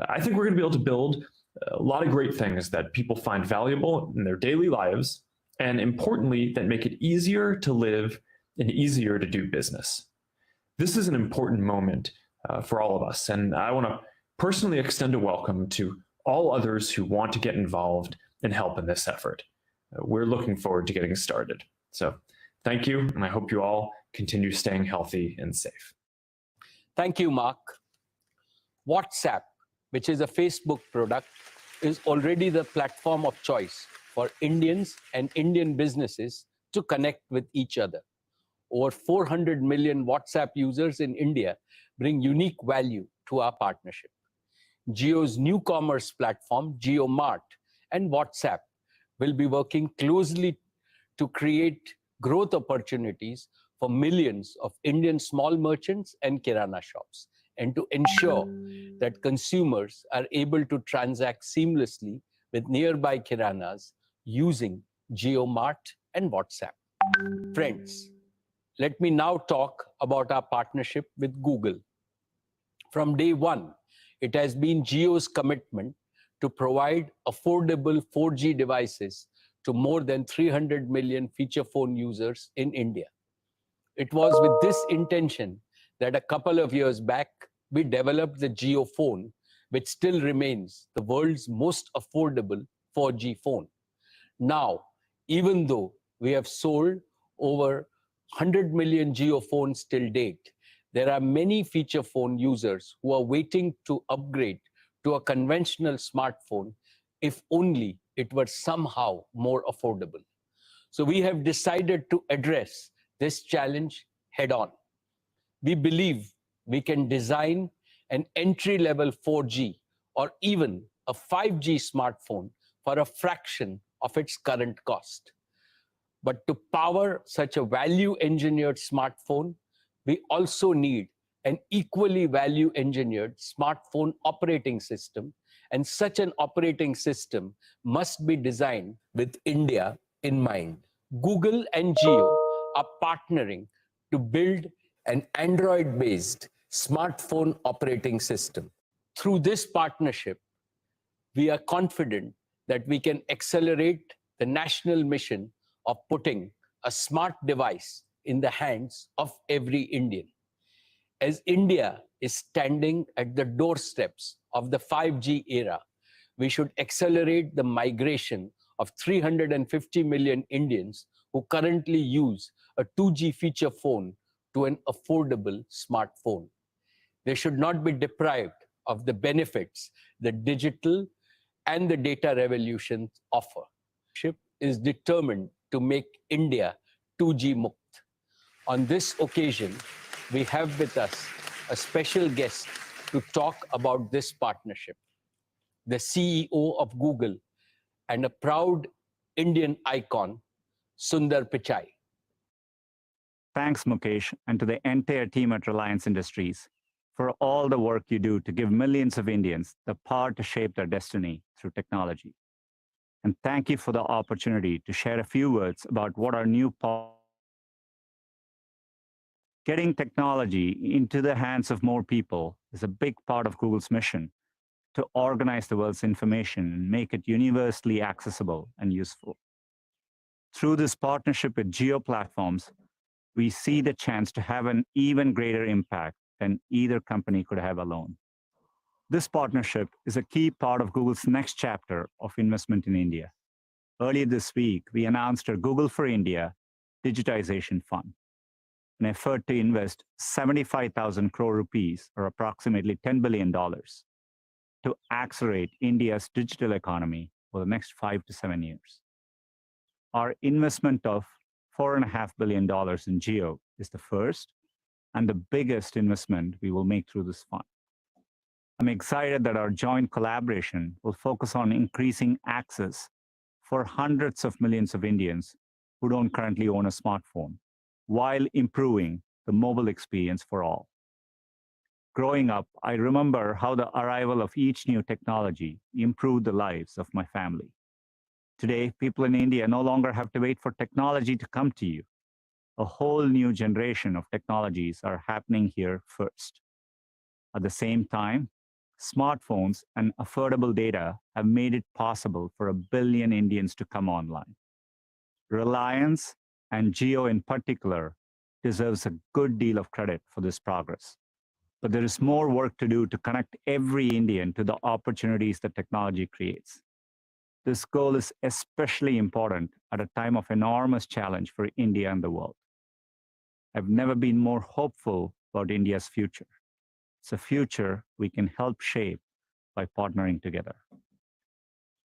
I think we're going to be able to build a lot of great things that people find valuable in their daily lives, and importantly, that make it easier to live and easier to do business. This is an important moment for all of us, and I want to personally extend a welcome to all others who want to get involved and help in this effort. We're looking forward to getting started. So thank you, and I hope you all continue staying healthy and safe. Thank you, Mark. WhatsApp, which is a Facebook product, is already the platform of choice for Indians and Indian businesses to connect with each other. Over 400 million WhatsApp users in India bring unique value to our partnership. Jio's new commerce platform, JioMart, and WhatsApp will be working closely to create growth opportunities for millions of Indian small merchants and kirana shops, and to ensure that consumers are able to transact seamlessly with nearby kiranas using JioMart and WhatsApp. Friends, let me now talk about our partnership with Google. From day one, it has been Jio's commitment to provide affordable 4G devices to more than 300 million feature phone users in India. It was with this intention that a couple of years back, we developed the Jio phone, which still remains the world's most affordable 4G phone. Now, even though we have sold over 100 million Jio phones till date, there are many feature phone users who are waiting to upgrade to a conventional smartphone if only it were somehow more affordable. So we have decided to address this challenge head on. We believe we can design an entry-level 4G or even a 5G smartphone for a fraction of its current cost. But to power such a value-engineered smartphone, we also need an equally value-engineered smartphone operating system, and such an operating system must be designed with India in mind. Google and Jio are partnering to build an Android-based smartphone operating system. Through this partnership, we are confident that we can accelerate the national mission of putting a smart device in the hands of every Indian. As India is standing at the doorsteps of the 5G era, we should accelerate the migration of 350 million Indians who currently use a 2G feature phone to an affordable smartphone. They should not be deprived of the benefits that digital and the data revolutions offer. SHIP is determined to make India 2G Mukt. On this occasion, we have with us a special guest to talk about this partnership, the CEO of Google and a proud Indian icon, Sundar Pichai. Thanks, Mukesh, and to the entire team at Reliance Industries for all the work you do to give millions of Indians the power to shape their destiny through technology. And thank you for the opportunity to share a few words about what our new Getting technology into the hands of more people is a big part of Google's mission to organize the world's information and make it universally accessible and useful. Through this partnership with Jio Platforms, we see the chance to have an even greater impact than either company could have alone. This partnership is a key part of Google's next chapter of investment in India. Earlier this week, we announced our Google for India Digitization Fund, an effort to invest 75,000 crore rupees, or approximately $10 billion, to accelerate India's digital economy for the next 5 to 7 years. Our investment of $4.5 billion in Jio is the first and the biggest investment we will make through this fund. I'm excited that our joint collaboration will focus on increasing access for hundreds of millions of Indians who don't currently own a smartphone, while improving the mobile experience for all. Growing up, I remember how the arrival of each new technology improved the lives of my family. Today, people in India no longer have to wait for technology to come to you. A whole new generation of technologies are happening here first. At the same time, smartphones and affordable data have made it possible for 1 billion Indians to come online. Reliance, and Jio in particular, deserves a good deal of credit for this progress. But there is more work to do to connect every Indian to the opportunities that technology creates. This goal is especially important at a time of enormous challenge for India and the world. I've never been more hopeful about India's future. It's a future we can help shape by partnering together.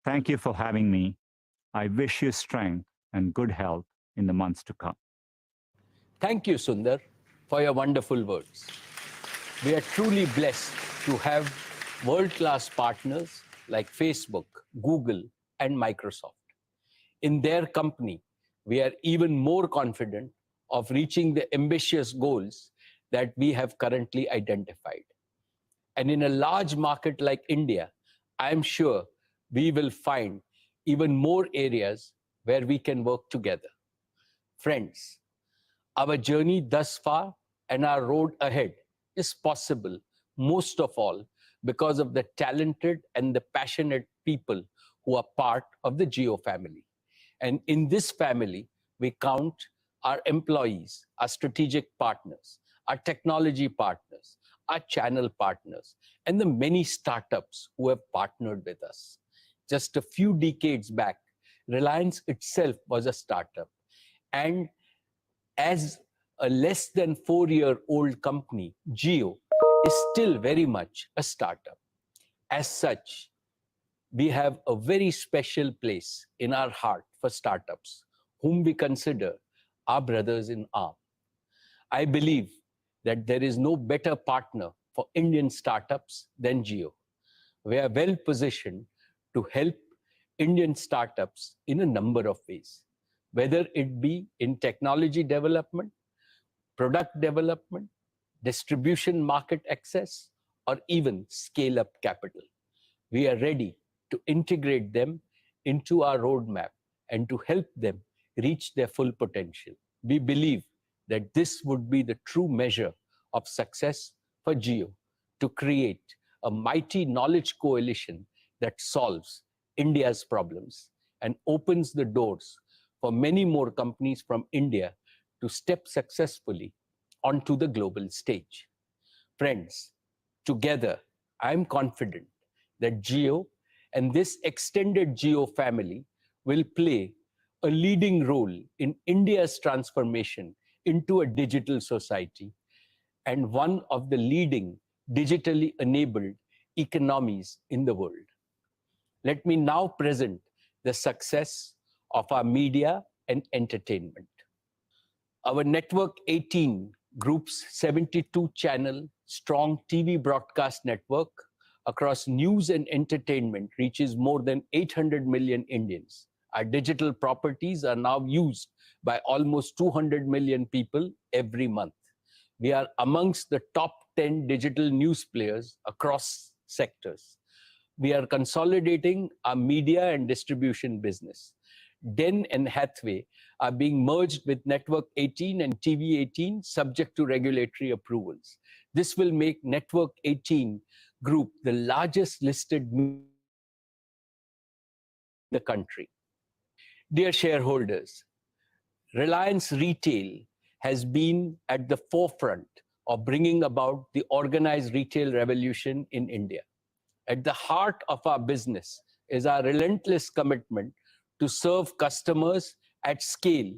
Thank you for having me. I wish you strength and good health in the months to come. Thank you, Sundar, for your wonderful words. We are truly blessed to have world-class partners like Facebook, Google, and Microsoft. In their company, we are even more confident of reaching the ambitious goals that we have currently identified. And in a large market like India, I am sure we will find even more areas where we can work together. Friends, our journey thus far and our road ahead is possible, most of all, because of the talented and the passionate people who are part of the Geo family. And in this family, we count our employees, our strategic partners, our technology partners, our channel partners, and the many startups who have partnered with us. Just a few decades back, Reliance itself was a startup. And as a less than 4-year-old company, Geo is still very much a startup. As such, we have a very special place in our heart for startups, whom we consider our brothers in arms. I believe that there is no better partner for Indian startups than Geo. We are well positioned to help Indian startups in a number of ways, whether it be in technology development, product development, distribution market access, or even scale up capital. We are ready to integrate them into our roadmap and to help them reach their full potential. We believe that this would be the true measure of success for Geo to create a mighty knowledge coalition that solves India's problems and opens the doors for many more companies from India to step successfully onto the global stage. Friends, together, I'm confident that Geo and this extended Geo family will play a leading role in India's transformation into a digital society and one of the leading digitally enabled economies in the world. Let me now present the success of our media and entertainment. Our Network 18 Group's 72-channel strong TV broadcast network across news and entertainment reaches more than 800 million Indians. Our digital properties are now used by almost 200 million people every month. We are amongst the top 10 digital news players across sectors. We are consolidating our media and distribution business. Den and Hathway are being merged with Network 18 and TV 18 subject to regulatory approvals. This will make Network 18 Group the largest listed in the country. Dear shareholders, Reliance Retail has been at the forefront of bringing about the organized retail revolution in India. At the heart of our business is our relentless commitment to serve customers at scale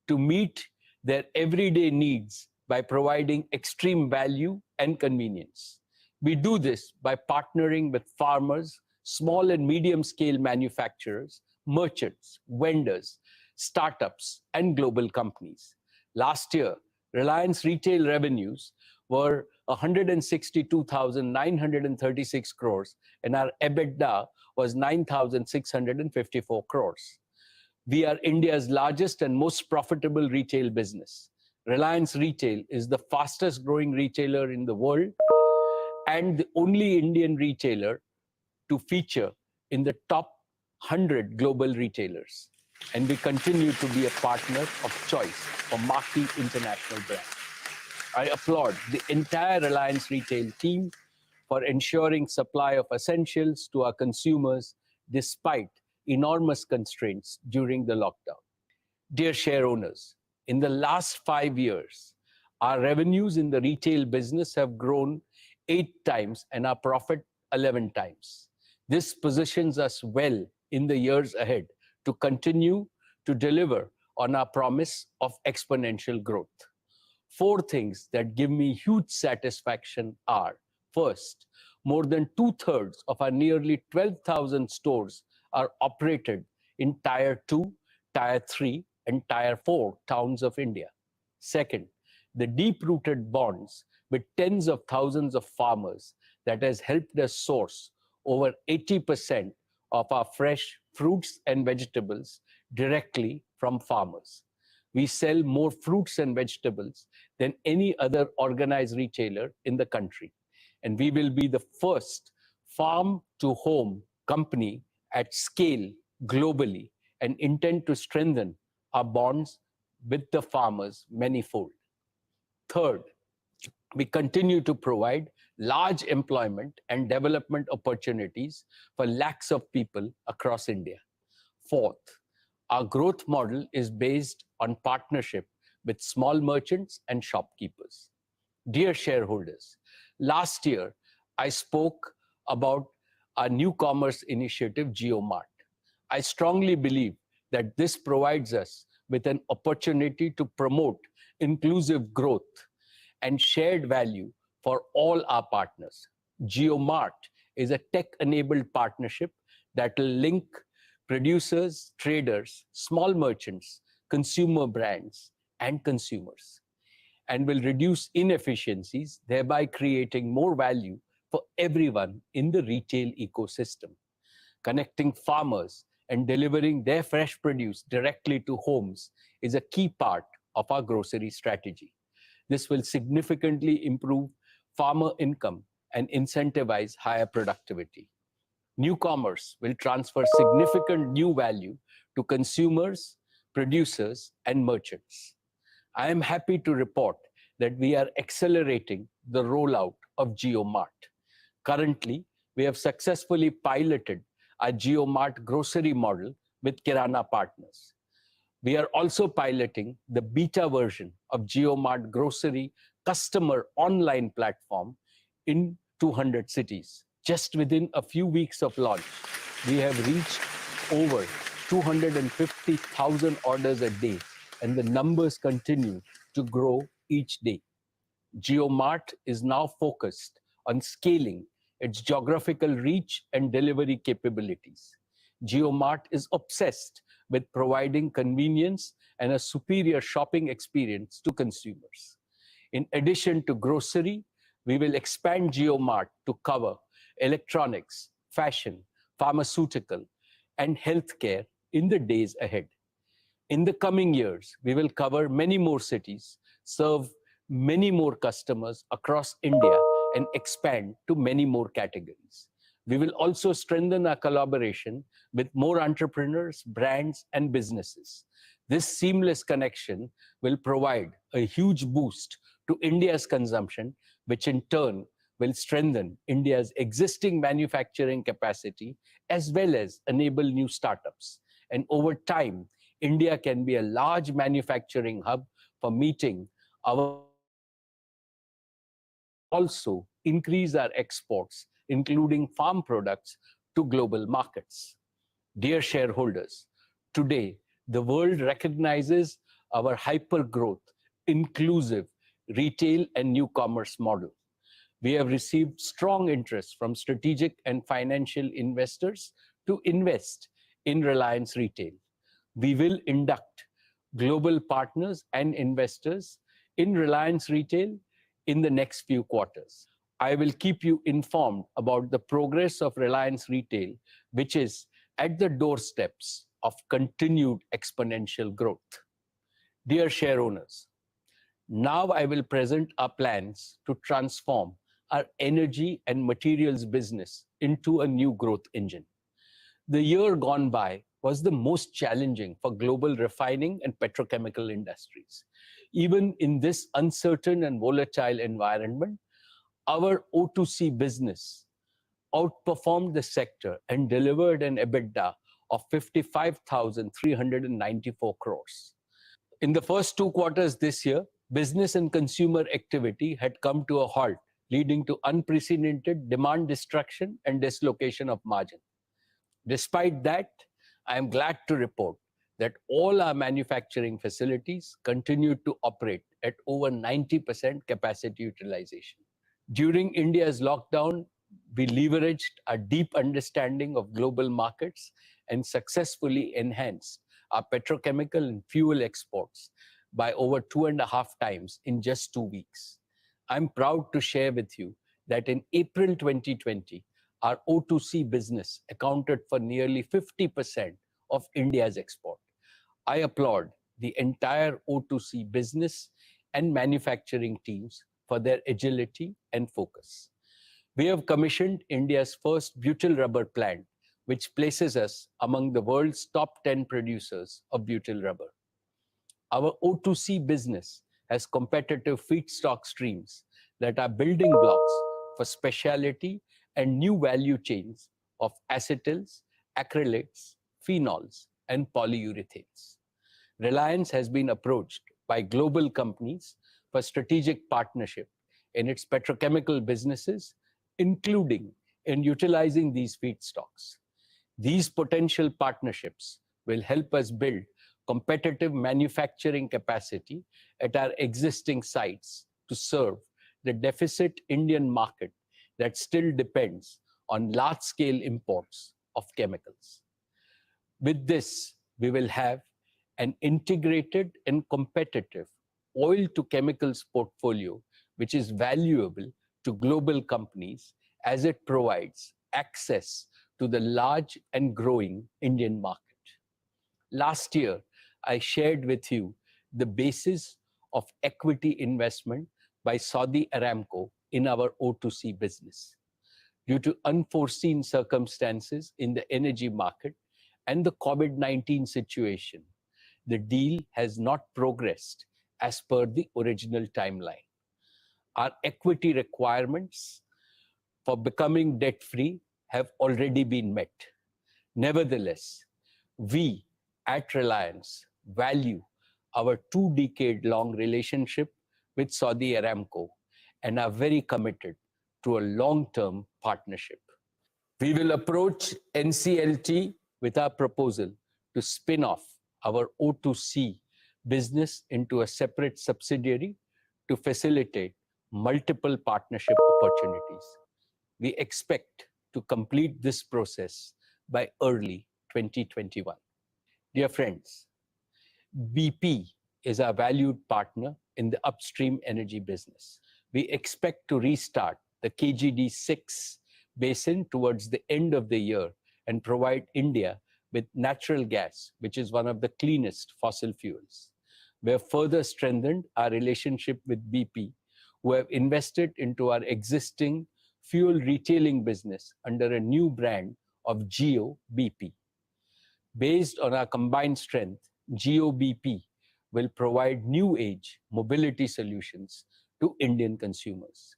to meet their everyday needs by providing extreme value and convenience. We do this by partnering with farmers, small and medium scale manufacturers, merchants, vendors, startups, and global companies. Last year, Reliance retail revenues were 162,936 crores and our EBITDA was 9,654 crores. We are India's largest and most profitable retail business. Reliance Retail is the fastest growing retailer in the world and the only Indian retailer to feature in the top 100 global retailers. And we continue to be a partner of choice for marquee international brands. I applaud the entire Reliance Retail team for ensuring supply of essentials to our consumers despite enormous constraints during the lockdown. Dear share owners, in the last 5 years, our revenues in the retail business have grown 8 times and our profit 11 times. This positions us well in the years ahead to continue to deliver on our promise of exponential growth. 4 things that give me huge satisfaction are, first, more than 2/3 of our nearly 12,000 stores are operated in Tier 2, Tier 3, and Tier 4 towns of India. Second, the deep-rooted bonds with tens of thousands of farmers that has helped us source over 80% of our fresh fruits and vegetables directly from farmers. We sell more fruits and vegetables than any other organized retailer in the country. And we will be the first farm-to-home company at scale globally and intend to strengthen our bonds with the farmers manifold. Third, we continue to provide large employment and development opportunities for lakhs of people across India. Fourth, our growth model is based on partnership with small merchants and shopkeepers. Dear shareholders, last year I spoke about our new commerce initiative, JioMart. I strongly believe that this provides us with an opportunity to promote inclusive growth and shared value for all our partners. JioMart is a tech-enabled partnership that will link producers, traders, small merchants, consumer brands, and consumers, and will reduce inefficiencies, thereby creating more value for everyone in the retail ecosystem. Connecting farmers and delivering their fresh produce directly to homes is a key part of our grocery strategy. This will significantly improve farmer income and incentivize higher productivity. New commerce will transfer significant new value to consumers, producers, and merchants. I am happy to report that we are accelerating the rollout of JioMart. Currently, we have successfully piloted our JioMart grocery model with Kirana partners. We are also piloting the beta version of JioMart grocery customer online platform in 200 cities. Just within a few weeks of launch, we have reached over 250,000 orders a day, and the numbers continue to grow each day. JioMart is now focused on scaling its geographical reach and delivery capabilities. JioMart is obsessed with providing convenience and a superior shopping experience to consumers. In addition to grocery, we will expand JioMart to cover electronics, fashion, pharmaceutical, and healthcare in the days ahead. In the coming years, we will cover many more cities, serve many more customers across India, and expand to many more categories. We will also strengthen our collaboration with more entrepreneurs, brands, and businesses. This seamless connection will provide a huge boost to India's consumption, which in turn will strengthen India's existing manufacturing capacity as well as enable new startups. And over time, India can be a large manufacturing hub for meeting our also increase our exports, including farm products, to global markets. Dear shareholders, today the world recognizes our hyper-growth, inclusive retail and new commerce model. We have received strong interest from strategic and financial investors to invest in Reliance Retail. We will induct global partners and investors in Reliance Retail in the next few quarters. I will keep you informed about the progress of Reliance Retail, which is at the doorsteps of continued exponential growth. Dear share owners, now I will present our plans to transform our energy and materials business into a new growth engine. The year gone by was the most challenging for global refining and petrochemical industries. Even in this uncertain and volatile environment, our O2C business outperformed the sector and delivered an EBITDA of 55,394 crores. In the first 2 quarters this year, business and consumer activity had come to a halt, leading to unprecedented demand destruction and dislocation of margin. Despite that, I am glad to report that all our manufacturing facilities continued to operate at over 90% capacity utilization. During India's lockdown, we leveraged our deep understanding of global markets and successfully enhanced our petrochemical and fuel exports by over 2.5 times in just 2 weeks. I'm proud to share with you that in April 2020, our O2C business accounted for nearly 50% of India's export. I applaud the entire O2C business and manufacturing teams for their agility and focus. We have commissioned India's first butyl rubber plant, which places us among the world's top 10 producers of butyl rubber. Our O2C business has competitive feedstock streams that are building blocks for specialty and new value chains of acetyls, acrylates, phenols, and polyurethanes. Reliance has been approached by global companies for strategic partnership in its petrochemical businesses, including in utilizing these feedstocks. These potential partnerships will help us build competitive manufacturing capacity at our existing sites to serve the deficit Indian market that still depends on large-scale imports of chemicals. With this, we will have an integrated and competitive oil to chemicals portfolio, which is valuable to global companies as it provides access to the large and growing Indian market. Last year, I shared with you the basis of equity investment by Saudi Aramco in our O2C business. Due to unforeseen circumstances in the energy market and the COVID-19 situation, the deal has not progressed as per the original timeline. Our equity requirements for becoming debt-free have already been met. Nevertheless, we at Reliance value our 2-decade-long relationship with Saudi Aramco and are very committed to a long-term partnership. We will approach NCLT with our proposal to spin off our O2C business into a separate subsidiary to facilitate multiple partnership opportunities. We expect to complete this process by early 2021. Dear friends, BP is our valued partner in the upstream energy business. We expect to restart the KGD6 basin towards the end of the year and provide India with natural gas, which is one of the cleanest fossil fuels. We have further strengthened our relationship with BP, who have invested into our existing fuel retailing business under a new brand of Geo BP. Based on our combined strength, Geo BP will provide new age mobility solutions to Indian consumers.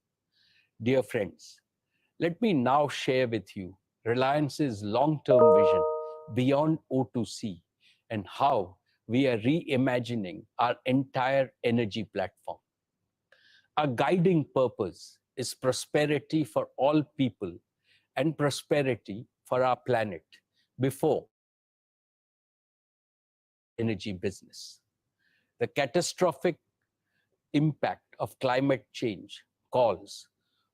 Dear friends, let me now share with you Reliance's long-term vision beyond O2C and how we are reimagining our entire energy platform. Our guiding purpose is prosperity for all people and prosperity for our planet before energy business. The catastrophic impact of climate change calls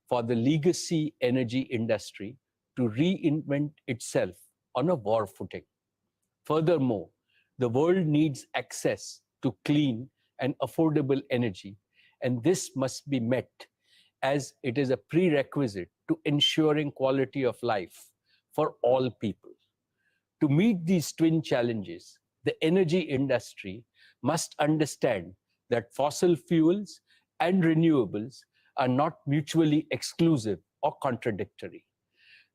for the legacy energy industry to reinvent itself on a war footing. Furthermore, the world needs access to clean and affordable energy, and this must be met as it is a prerequisite to ensuring quality of life for all people. To meet these twin challenges, the energy industry must understand that fossil fuels and renewables are not mutually exclusive or contradictory.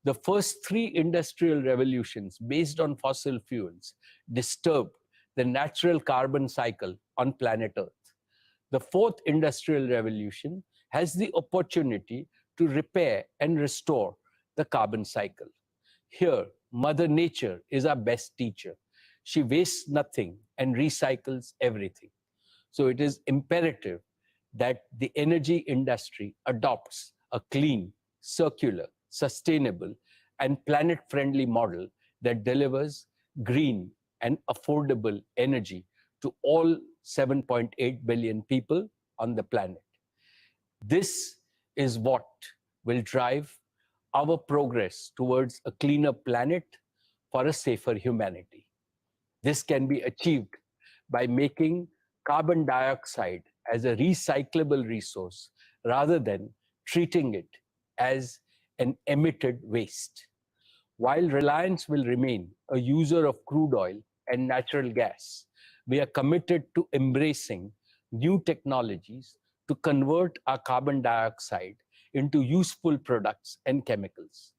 The first 3 industrial revolutions based on fossil fuels disturbed the natural carbon cycle on planet Earth. The 4th industrial revolution has the opportunity to repair and restore the carbon cycle. Here, Mother Nature is our best teacher. She wastes nothing and recycles everything. So it is imperative that the energy industry adopts a clean, circular, sustainable, and planet-friendly model that delivers green and affordable energy to all 7.8 billion people on the planet. This is what will drive our progress towards a cleaner planet for a safer humanity. This can be achieved by making carbon dioxide as a recyclable resource rather than treating it as an emitted waste. While Reliance will remain a user of crude oil and natural gas, we are committed to embracing new technologies to convert our carbon dioxide into useful products and chemicals.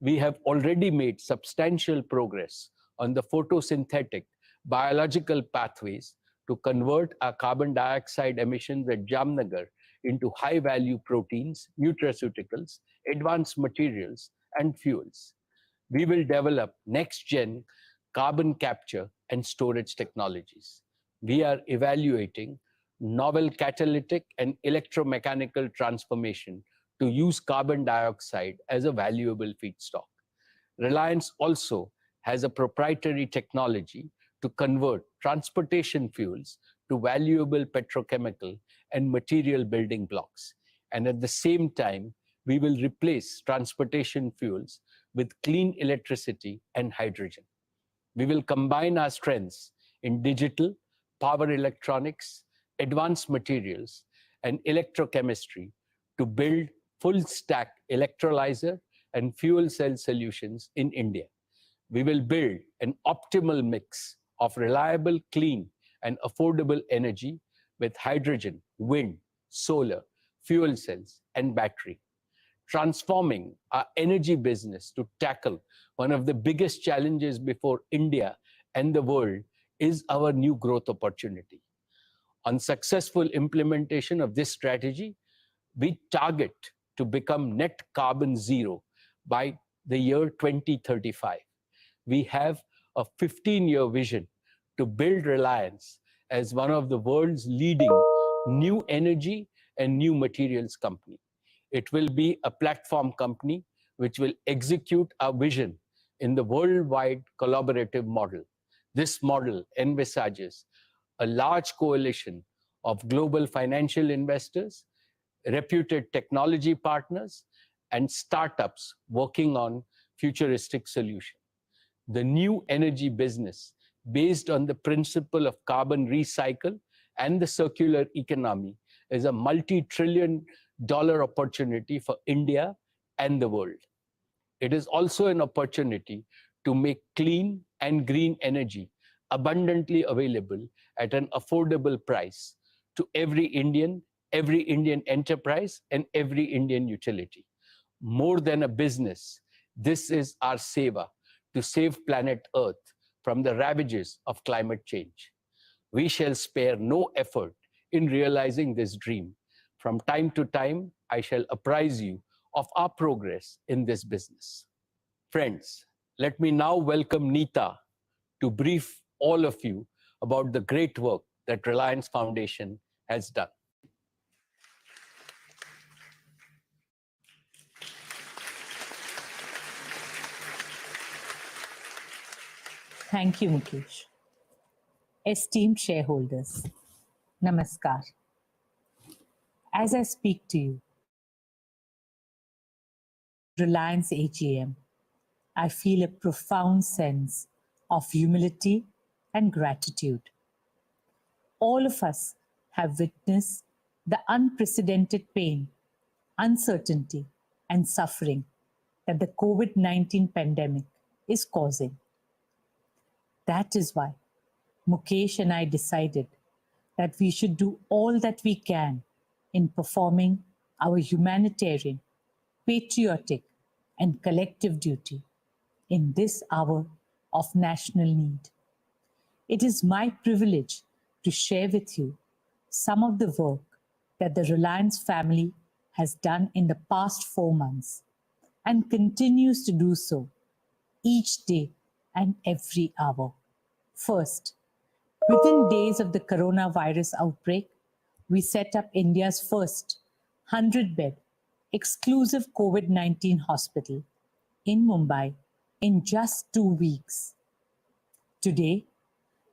We have already made substantial progress on the photosynthetic biological pathways to convert our carbon dioxide emissions at Jamnagar into high-value proteins, nutraceuticals, advanced materials, and fuels. We will develop next-gen carbon capture and storage technologies. We are evaluating novel catalytic and electromechanical transformation to use carbon dioxide as a valuable feedstock. Reliance also has a proprietary technology to convert transportation fuels to valuable petrochemical and material building blocks. And at the same time, we will replace transportation fuels with clean electricity and hydrogen. We will combine our strengths in digital, power electronics, advanced materials, and electrochemistry to build full-stack electrolyzer and fuel cell solutions in India. We will build an optimal mix of reliable, clean, and affordable energy with hydrogen, wind, solar, fuel cells, and battery. Transforming our energy business to tackle one of the biggest challenges before India and the world is our new growth opportunity. On successful implementation of this strategy, we target to become net carbon zero by the year 2035. We have a 15-year vision to build Reliance as one of the world's leading new energy and new materials company. It will be a platform company which will execute our vision in the worldwide collaborative model. This model envisages a large coalition of global financial investors, reputed technology partners, and startups working on futuristic solutions. The new energy business, based on the principle of carbon recycle and the circular economy, is a multi-trillion-dollar opportunity for India and the world. It is also an opportunity to make clean and green energy abundantly available at an affordable price to every Indian enterprise, and every Indian utility. More than a business, this is our seva to save planet Earth from the ravages of climate change. We shall spare no effort in realizing this dream. From time to time, I shall apprise you of our progress in this business. Friends, let me now welcome Neeta to brief all of you about the great work that Reliance Foundation has done. Thank you, Mukesh. Esteemed shareholders, Namaskar. As I speak to you, Reliance AGM, I feel a profound sense of humility and gratitude. All of us have witnessed the unprecedented pain, uncertainty, and suffering that the COVID-19 pandemic is causing. That is why Mukesh and I decided that we should do all that we can in performing our humanitarian, patriotic, and collective duty in this hour of national need. It is my privilege to share with you some of the work that the Reliance family has done in the past 4 months and continues to do so each day and every hour. First, within days of the coronavirus outbreak, we set up India's first 100-bed exclusive COVID-19 hospital in Mumbai in just 2 weeks. Today,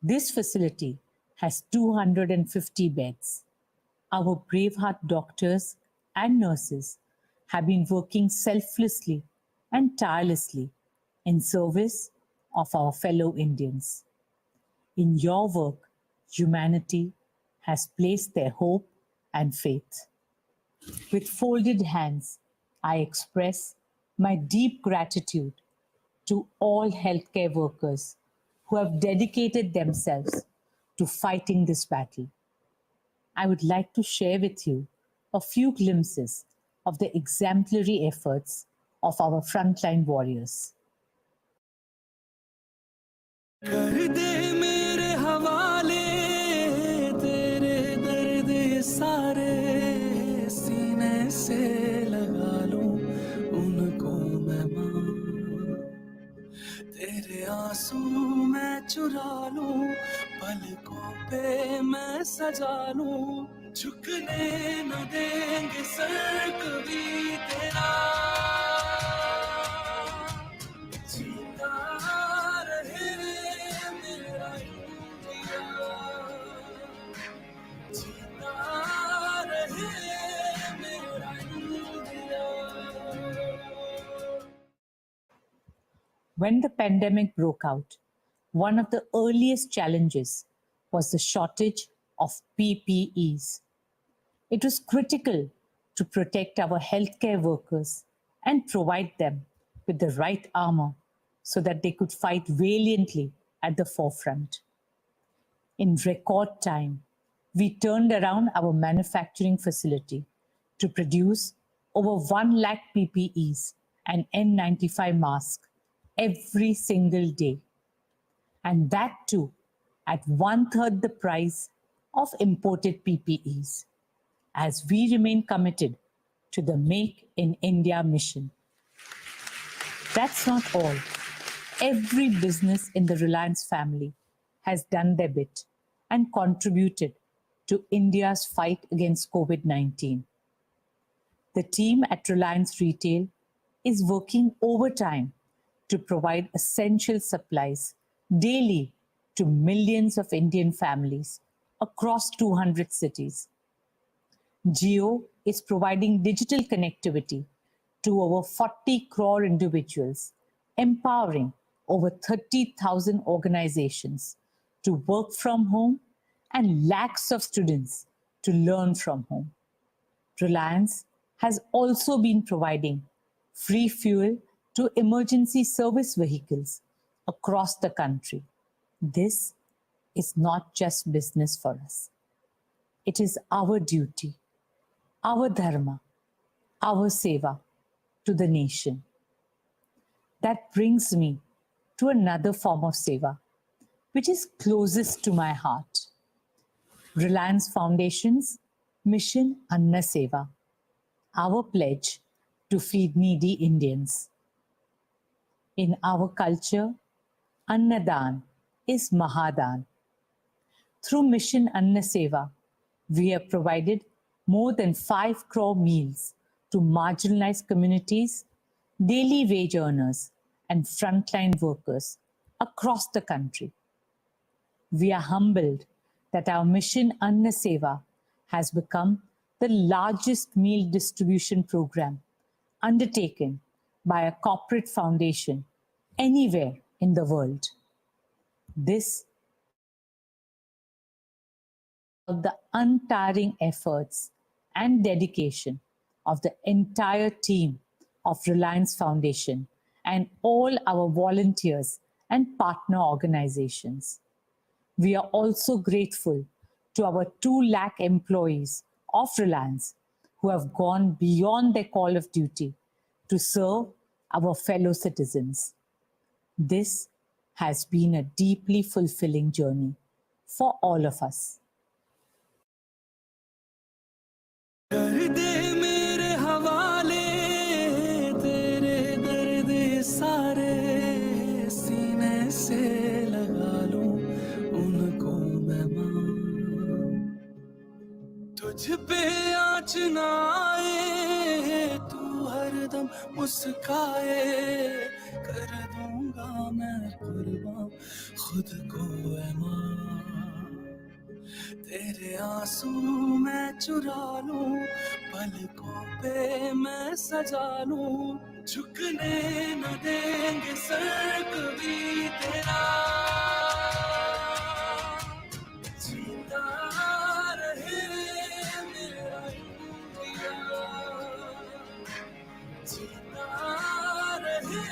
this facility has 250 beds. Our braveheart doctors and nurses have been working selflessly and tirelessly in service of our fellow Indians. In your work, humanity has placed their hope and faith. With folded hands, I express my deep gratitude to all healthcare workers who have dedicated themselves to fighting this battle. I would like to share with you a few glimpses of the exemplary efforts of our frontline warriors. कर दे मेरे हवाले तेरे दर्द सारे सीने से लगा लूं उनको मैं मां तेरे आंसू मैं चुरा लूं पलकों पे मैं सजा लूं झुकने न देंगे सर कभी तेरा जीता रहे मेरा इंडिया जीता रहे मेरा India. When the pandemic broke out, one of the earliest challenges was the shortage of PPEs. It was critical to protect our healthcare workers and provide them with the right armor so that they could fight valiantly at the forefront. In record time, we turned around our manufacturing facility to produce over 1 lakh PPEs and N95 masks every single day. And that too at 1/3 the price of imported PPEs, as we remain committed to the Make in India mission. That's not all. Every business in the Reliance family has done their bit and contributed to India's fight against COVID-19. The team at Reliance Retail is working overtime to provide essential supplies daily to millions of Indian families across 200 cities. Jio is providing digital connectivity to over 40 crore individuals, empowering over 30,000 organizations to work from home and lakhs of students to learn from home. Reliance has also been providing free fuel to emergency service vehicles across the country. This is not just business for us. It is our duty, our dharma, our seva to the nation. That brings me to another form of seva, which is closest to my heart. Reliance Foundation's Mission Anna Seva, our pledge to feed needy Indians. In our culture, Annadan is Mahadan. Through Mission Anna Seva, we have provided more than 5 crore meals to marginalized communities, daily wage earners, and frontline workers across the country. We are humbled that our Mission Anna Seva has become the largest meal distribution program undertaken by a corporate foundation anywhere in the world. This of the untiring efforts and dedication of the entire team of Reliance Foundation and all our volunteers and partner organizations. We are also grateful to our 2 lakh employees of Reliance who have gone beyond their call of duty to serve our fellow citizens. This has been a deeply fulfilling journey for all of us. कर दे मेरे हवाले तेरे दर्द सारे सीने से लगा लूं उनको मैं मां तुझ पे आँच ना आए तू हरदम मुस्काए कर दूंगा मैं कुर्बान खुद को ऐ मां तेरे आंसू मैं चुरा लूं, पलकों पे मैं सजा लूं, झुकने न देंगे सर कभी तेरा, जीता रहे मेरा इंडिया, जीता रहे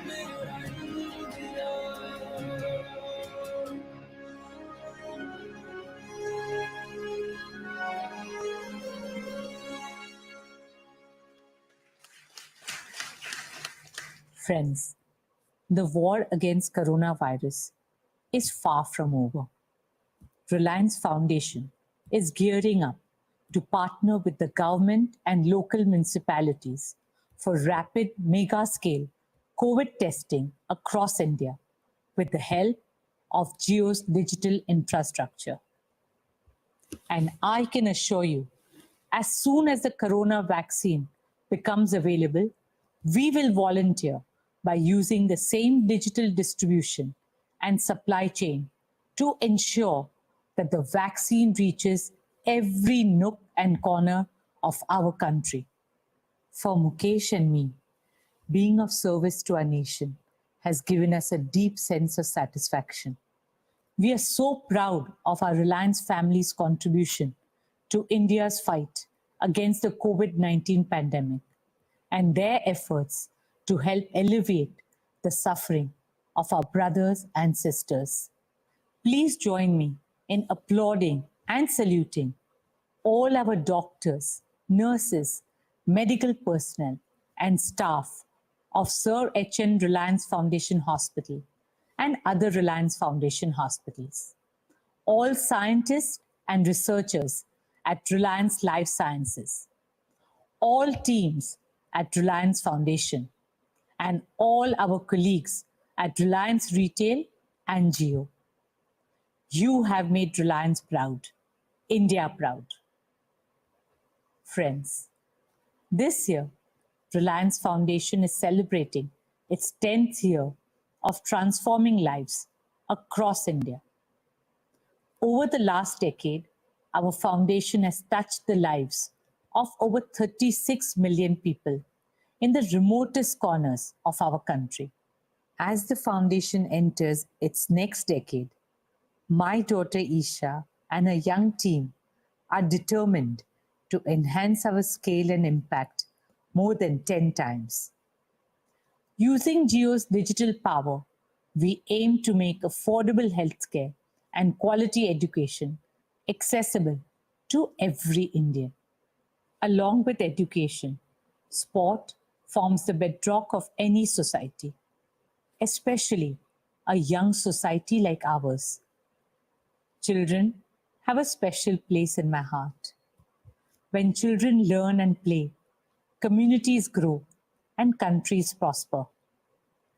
मेरा India. Friends, the war against coronavirus is far from over. Reliance Foundation is gearing up to partner with the government and local municipalities for rapid mega-scale COVID testing across India with the help of Jio's digital infrastructure. And I can assure you, as soon as the corona vaccine becomes available, we will volunteer by using the same digital distribution and supply chain to ensure that the vaccine reaches every nook and corner of our country. For Mukesh and me, being of service to our nation has given us a deep sense of satisfaction. We are so proud of our Reliance family's contribution to India's fight against the COVID-19 pandemic and their efforts to help alleviate the suffering of our brothers and sisters. Please join me in applauding and saluting all our doctors, nurses, medical personnel, and staff of Sir H.N. Reliance Foundation Hospital and other Reliance Foundation hospitals, all scientists and researchers at Reliance Life Sciences, all teams at Reliance Foundation, and all our colleagues at Reliance Retail and Jio. You have made Reliance proud, India proud. Friends, this year, Reliance Foundation is celebrating its 10th year of transforming lives across India. Over the last decade, our foundation has touched the lives of over 36 million people in the remotest corners of our country. As the foundation enters its next decade, my daughter Isha and her young team are determined to enhance our scale and impact more than 10 times. Using Jio's digital power, we aim to make affordable healthcare and quality education accessible to every Indian. Along with education, sport forms the bedrock of any society, especially a young society like ours. Children have a special place in my heart. When children learn and play, communities grow and countries prosper.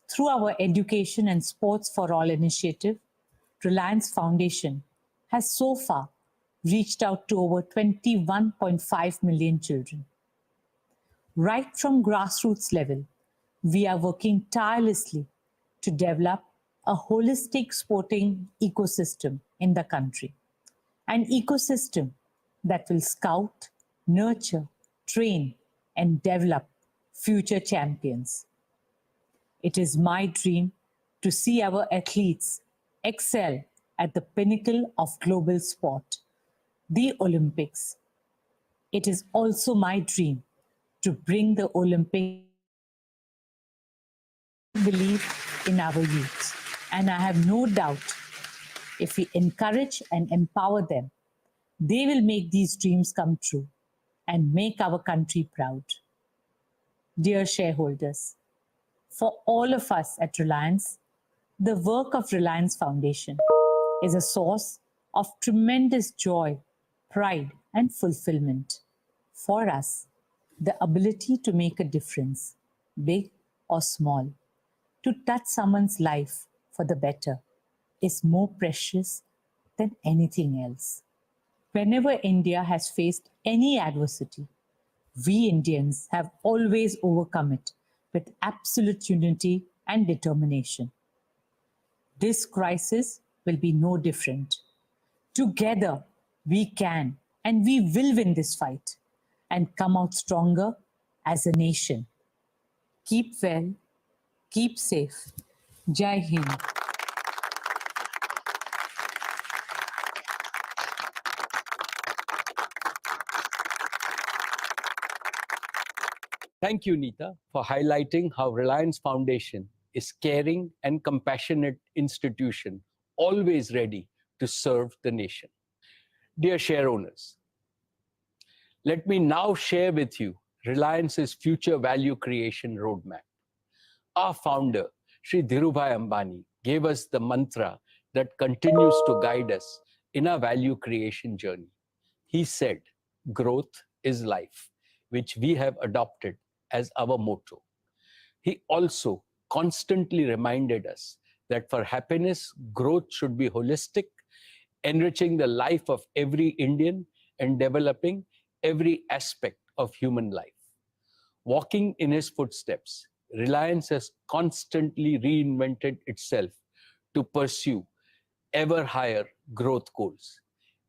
Through our Education and Sports for All initiative, Reliance Foundation has so far reached out to over 21.5 million children. Right from grassroots level, we are working tirelessly to develop a holistic sporting ecosystem in the country. An ecosystem that will scout, nurture, train, and develop future champions. It is my dream to see our athletes excel at the pinnacle of global sport, the Olympics. It is also my dream to bring the Olympics. Believe in our youth, and I have no doubt if we encourage and empower them, they will make these dreams come true and make our country proud. Dear shareholders, for all of us at Reliance, the work of Reliance Foundation is a source of tremendous joy, pride, and fulfillment. For us, the ability to make a difference, big or small, to touch someone's life for the better, is more precious than anything else. Whenever India has faced any adversity, we Indians have always overcome it with absolute unity and determination. This crisis will be no different. Together, We can and we will win this fight and come out stronger as a nation. Keep well, keep safe. Jai Hind. Thank you, Neeta, for highlighting how Reliance Foundation is caring and compassionate institution, always ready to serve the nation. Dear share owners, let me now share with you Reliance's future value creation roadmap. Our founder, Sri Dhirubhai Ambani, gave us the mantra that continues to guide us in our value creation journey. He said, "Growth is life," which we have adopted as our motto. He also constantly reminded us that for happiness, growth should be holistic, enriching the life of every Indian and developing every aspect of human life. Walking in his footsteps, Reliance has constantly reinvented itself to pursue ever higher growth goals.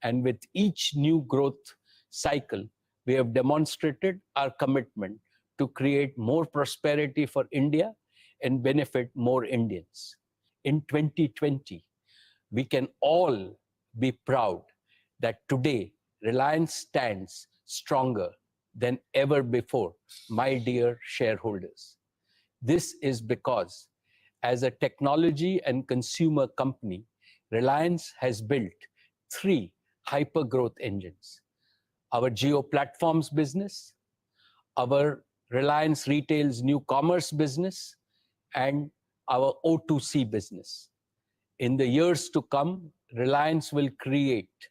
And with each new growth cycle, we have demonstrated our commitment to create more prosperity for India and benefit more Indians. In 2020, we can all be proud that today Reliance stands stronger than ever before, my dear shareholders. This is because as a technology and consumer company, Reliance has built three hyper-growth engines: our Geo Platforms business, our Reliance Retail's new commerce business, and our O2C business. In the years to come, Reliance will create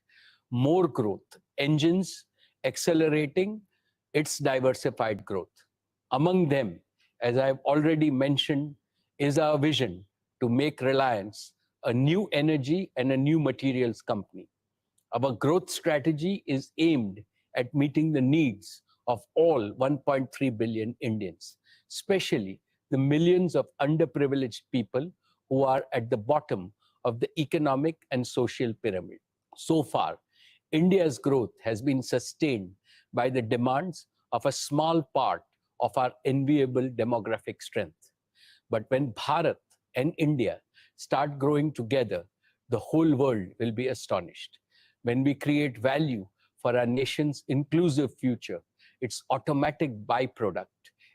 more growth engines, accelerating its diversified growth. Among them, as I've already mentioned, is our vision to make Reliance a new energy and a new materials company. Our growth strategy is aimed at meeting the needs of all 1.3 billion Indians, especially the millions of underprivileged people who are at the bottom of the economic and social pyramid. So far, India's growth has been sustained by the demands of a small part of our enviable demographic strength. But when Bharat and India start growing together, the whole world will be astonished. When we create value for our nation's inclusive future, its automatic byproduct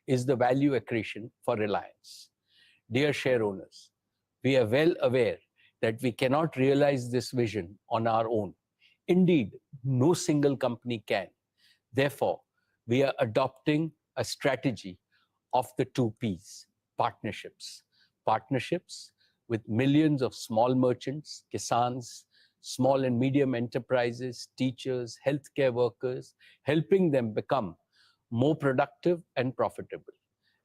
is the value accretion for Reliance. Dear share owners, we are well aware that we cannot realize this vision on our own. Indeed, no single company can. Therefore, we are adopting a strategy of the two Ps: partnerships. Partnerships with millions of small merchants, kisans, small and medium enterprises, teachers, healthcare workers, helping them become more productive and profitable.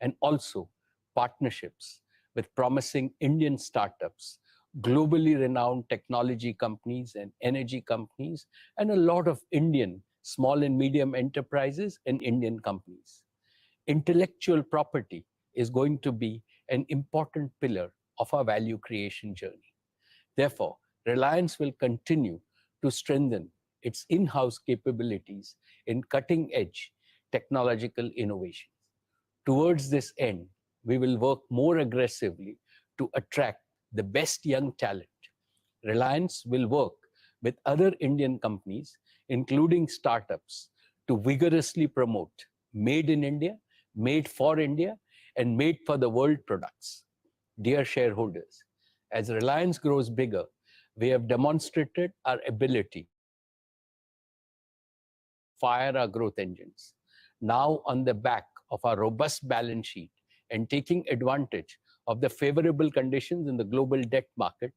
And also partnerships with promising Indian startups, globally renowned technology companies and energy companies, and a lot of Indian small and medium enterprises and Indian companies. Intellectual property is going to be an important pillar of our value creation journey. Therefore, Reliance will continue to strengthen its in-house capabilities in cutting-edge technological innovations. Towards this end, we will work more aggressively to attract the best young talent. Reliance will work with other Indian companies, including startups, to vigorously promote made in India, made for India, and made for the world products. Dear shareholders, as Reliance grows bigger, we have demonstrated our ability to fire our growth engines. Now, on the back of our robust balance sheet and taking advantage of the favorable conditions in the global debt market,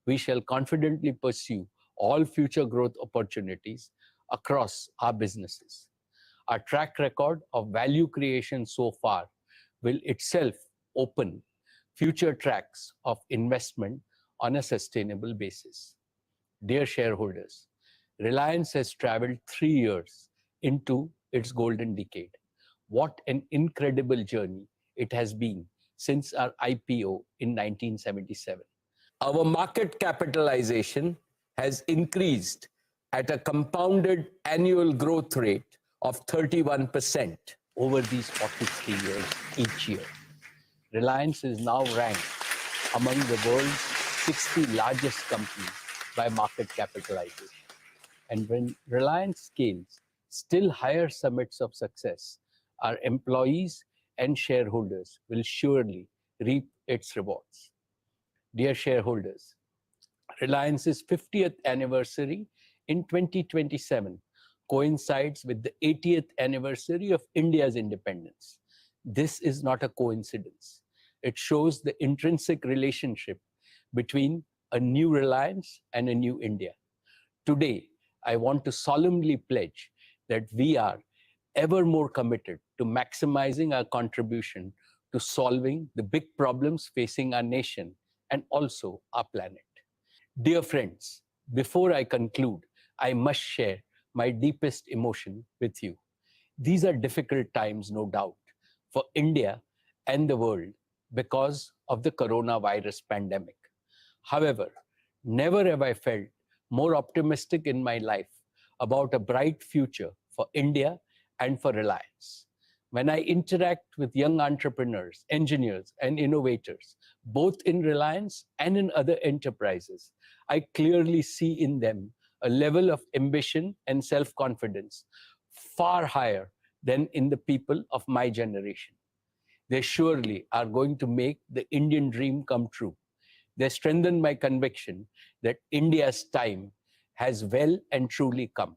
we shall confidently pursue all future growth opportunities across our businesses. Our track record of value creation so far will itself open future tracks of investment on a sustainable basis. Dear shareholders, Reliance has traveled 3 years into its golden decade. What an incredible journey it has been since our IPO in 1977. Our market capitalization has increased at a compounded annual growth rate of 31% over these 43 years each year. Reliance is now ranked among the world's 60 largest companies by market capitalization. And when Reliance scales, still higher summits of success, our employees and shareholders will surely reap its rewards. Dear shareholders, Reliance's 50th anniversary in 2027 coincides with the 80th anniversary of India's independence. This is not a coincidence. It shows the intrinsic relationship between a new Reliance and a new India. Today, I want to solemnly pledge that we are ever more committed to maximizing our contribution to solving the big problems facing our nation and also our planet. Dear friends, before I conclude, I must share my deepest emotion with you. These are difficult times, no doubt, for India and the world because of the coronavirus pandemic. However, never have I felt more optimistic in my life about a bright future for India and for Reliance. When I interact with young entrepreneurs, engineers, and innovators, both in Reliance and in other enterprises, I clearly see in them a level of ambition and self-confidence far higher than in the people of my generation. They surely are going to make the Indian dream come true. They strengthen my conviction that India's time has well and truly come.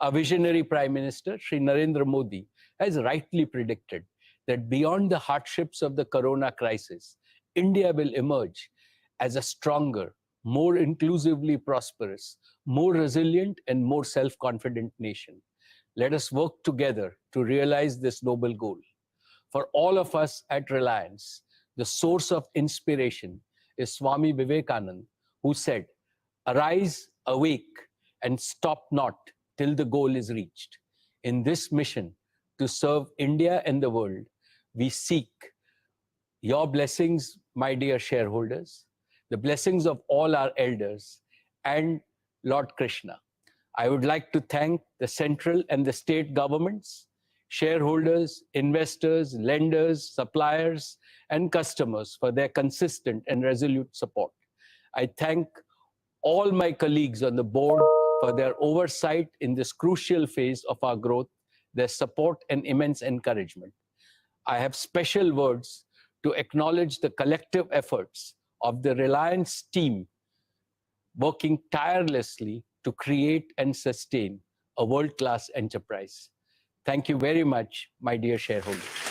Our visionary Prime Minister, Shri Narendra Modi, has rightly predicted that beyond the hardships of the corona crisis, India will emerge as a stronger, more inclusively prosperous, more resilient, and more self-confident nation. Let us work together to realize this noble goal. For all of us at Reliance, the source of inspiration is Swami Vivekananda, who said, "Arise, awake, and stop not till the goal is reached." In this mission to serve India and the world, we seek your blessings, my dear shareholders, the blessings of all our elders, and Lord Krishna. I would like to thank the central and the state governments, shareholders, investors, lenders, suppliers, and customers for their consistent and resolute support. I thank all my colleagues on the board for their oversight in this crucial phase of our growth, their support and immense encouragement. I have special words to acknowledge the collective efforts of the Reliance team working tirelessly to create and sustain a world-class enterprise. Thank you very much, my dear shareholders.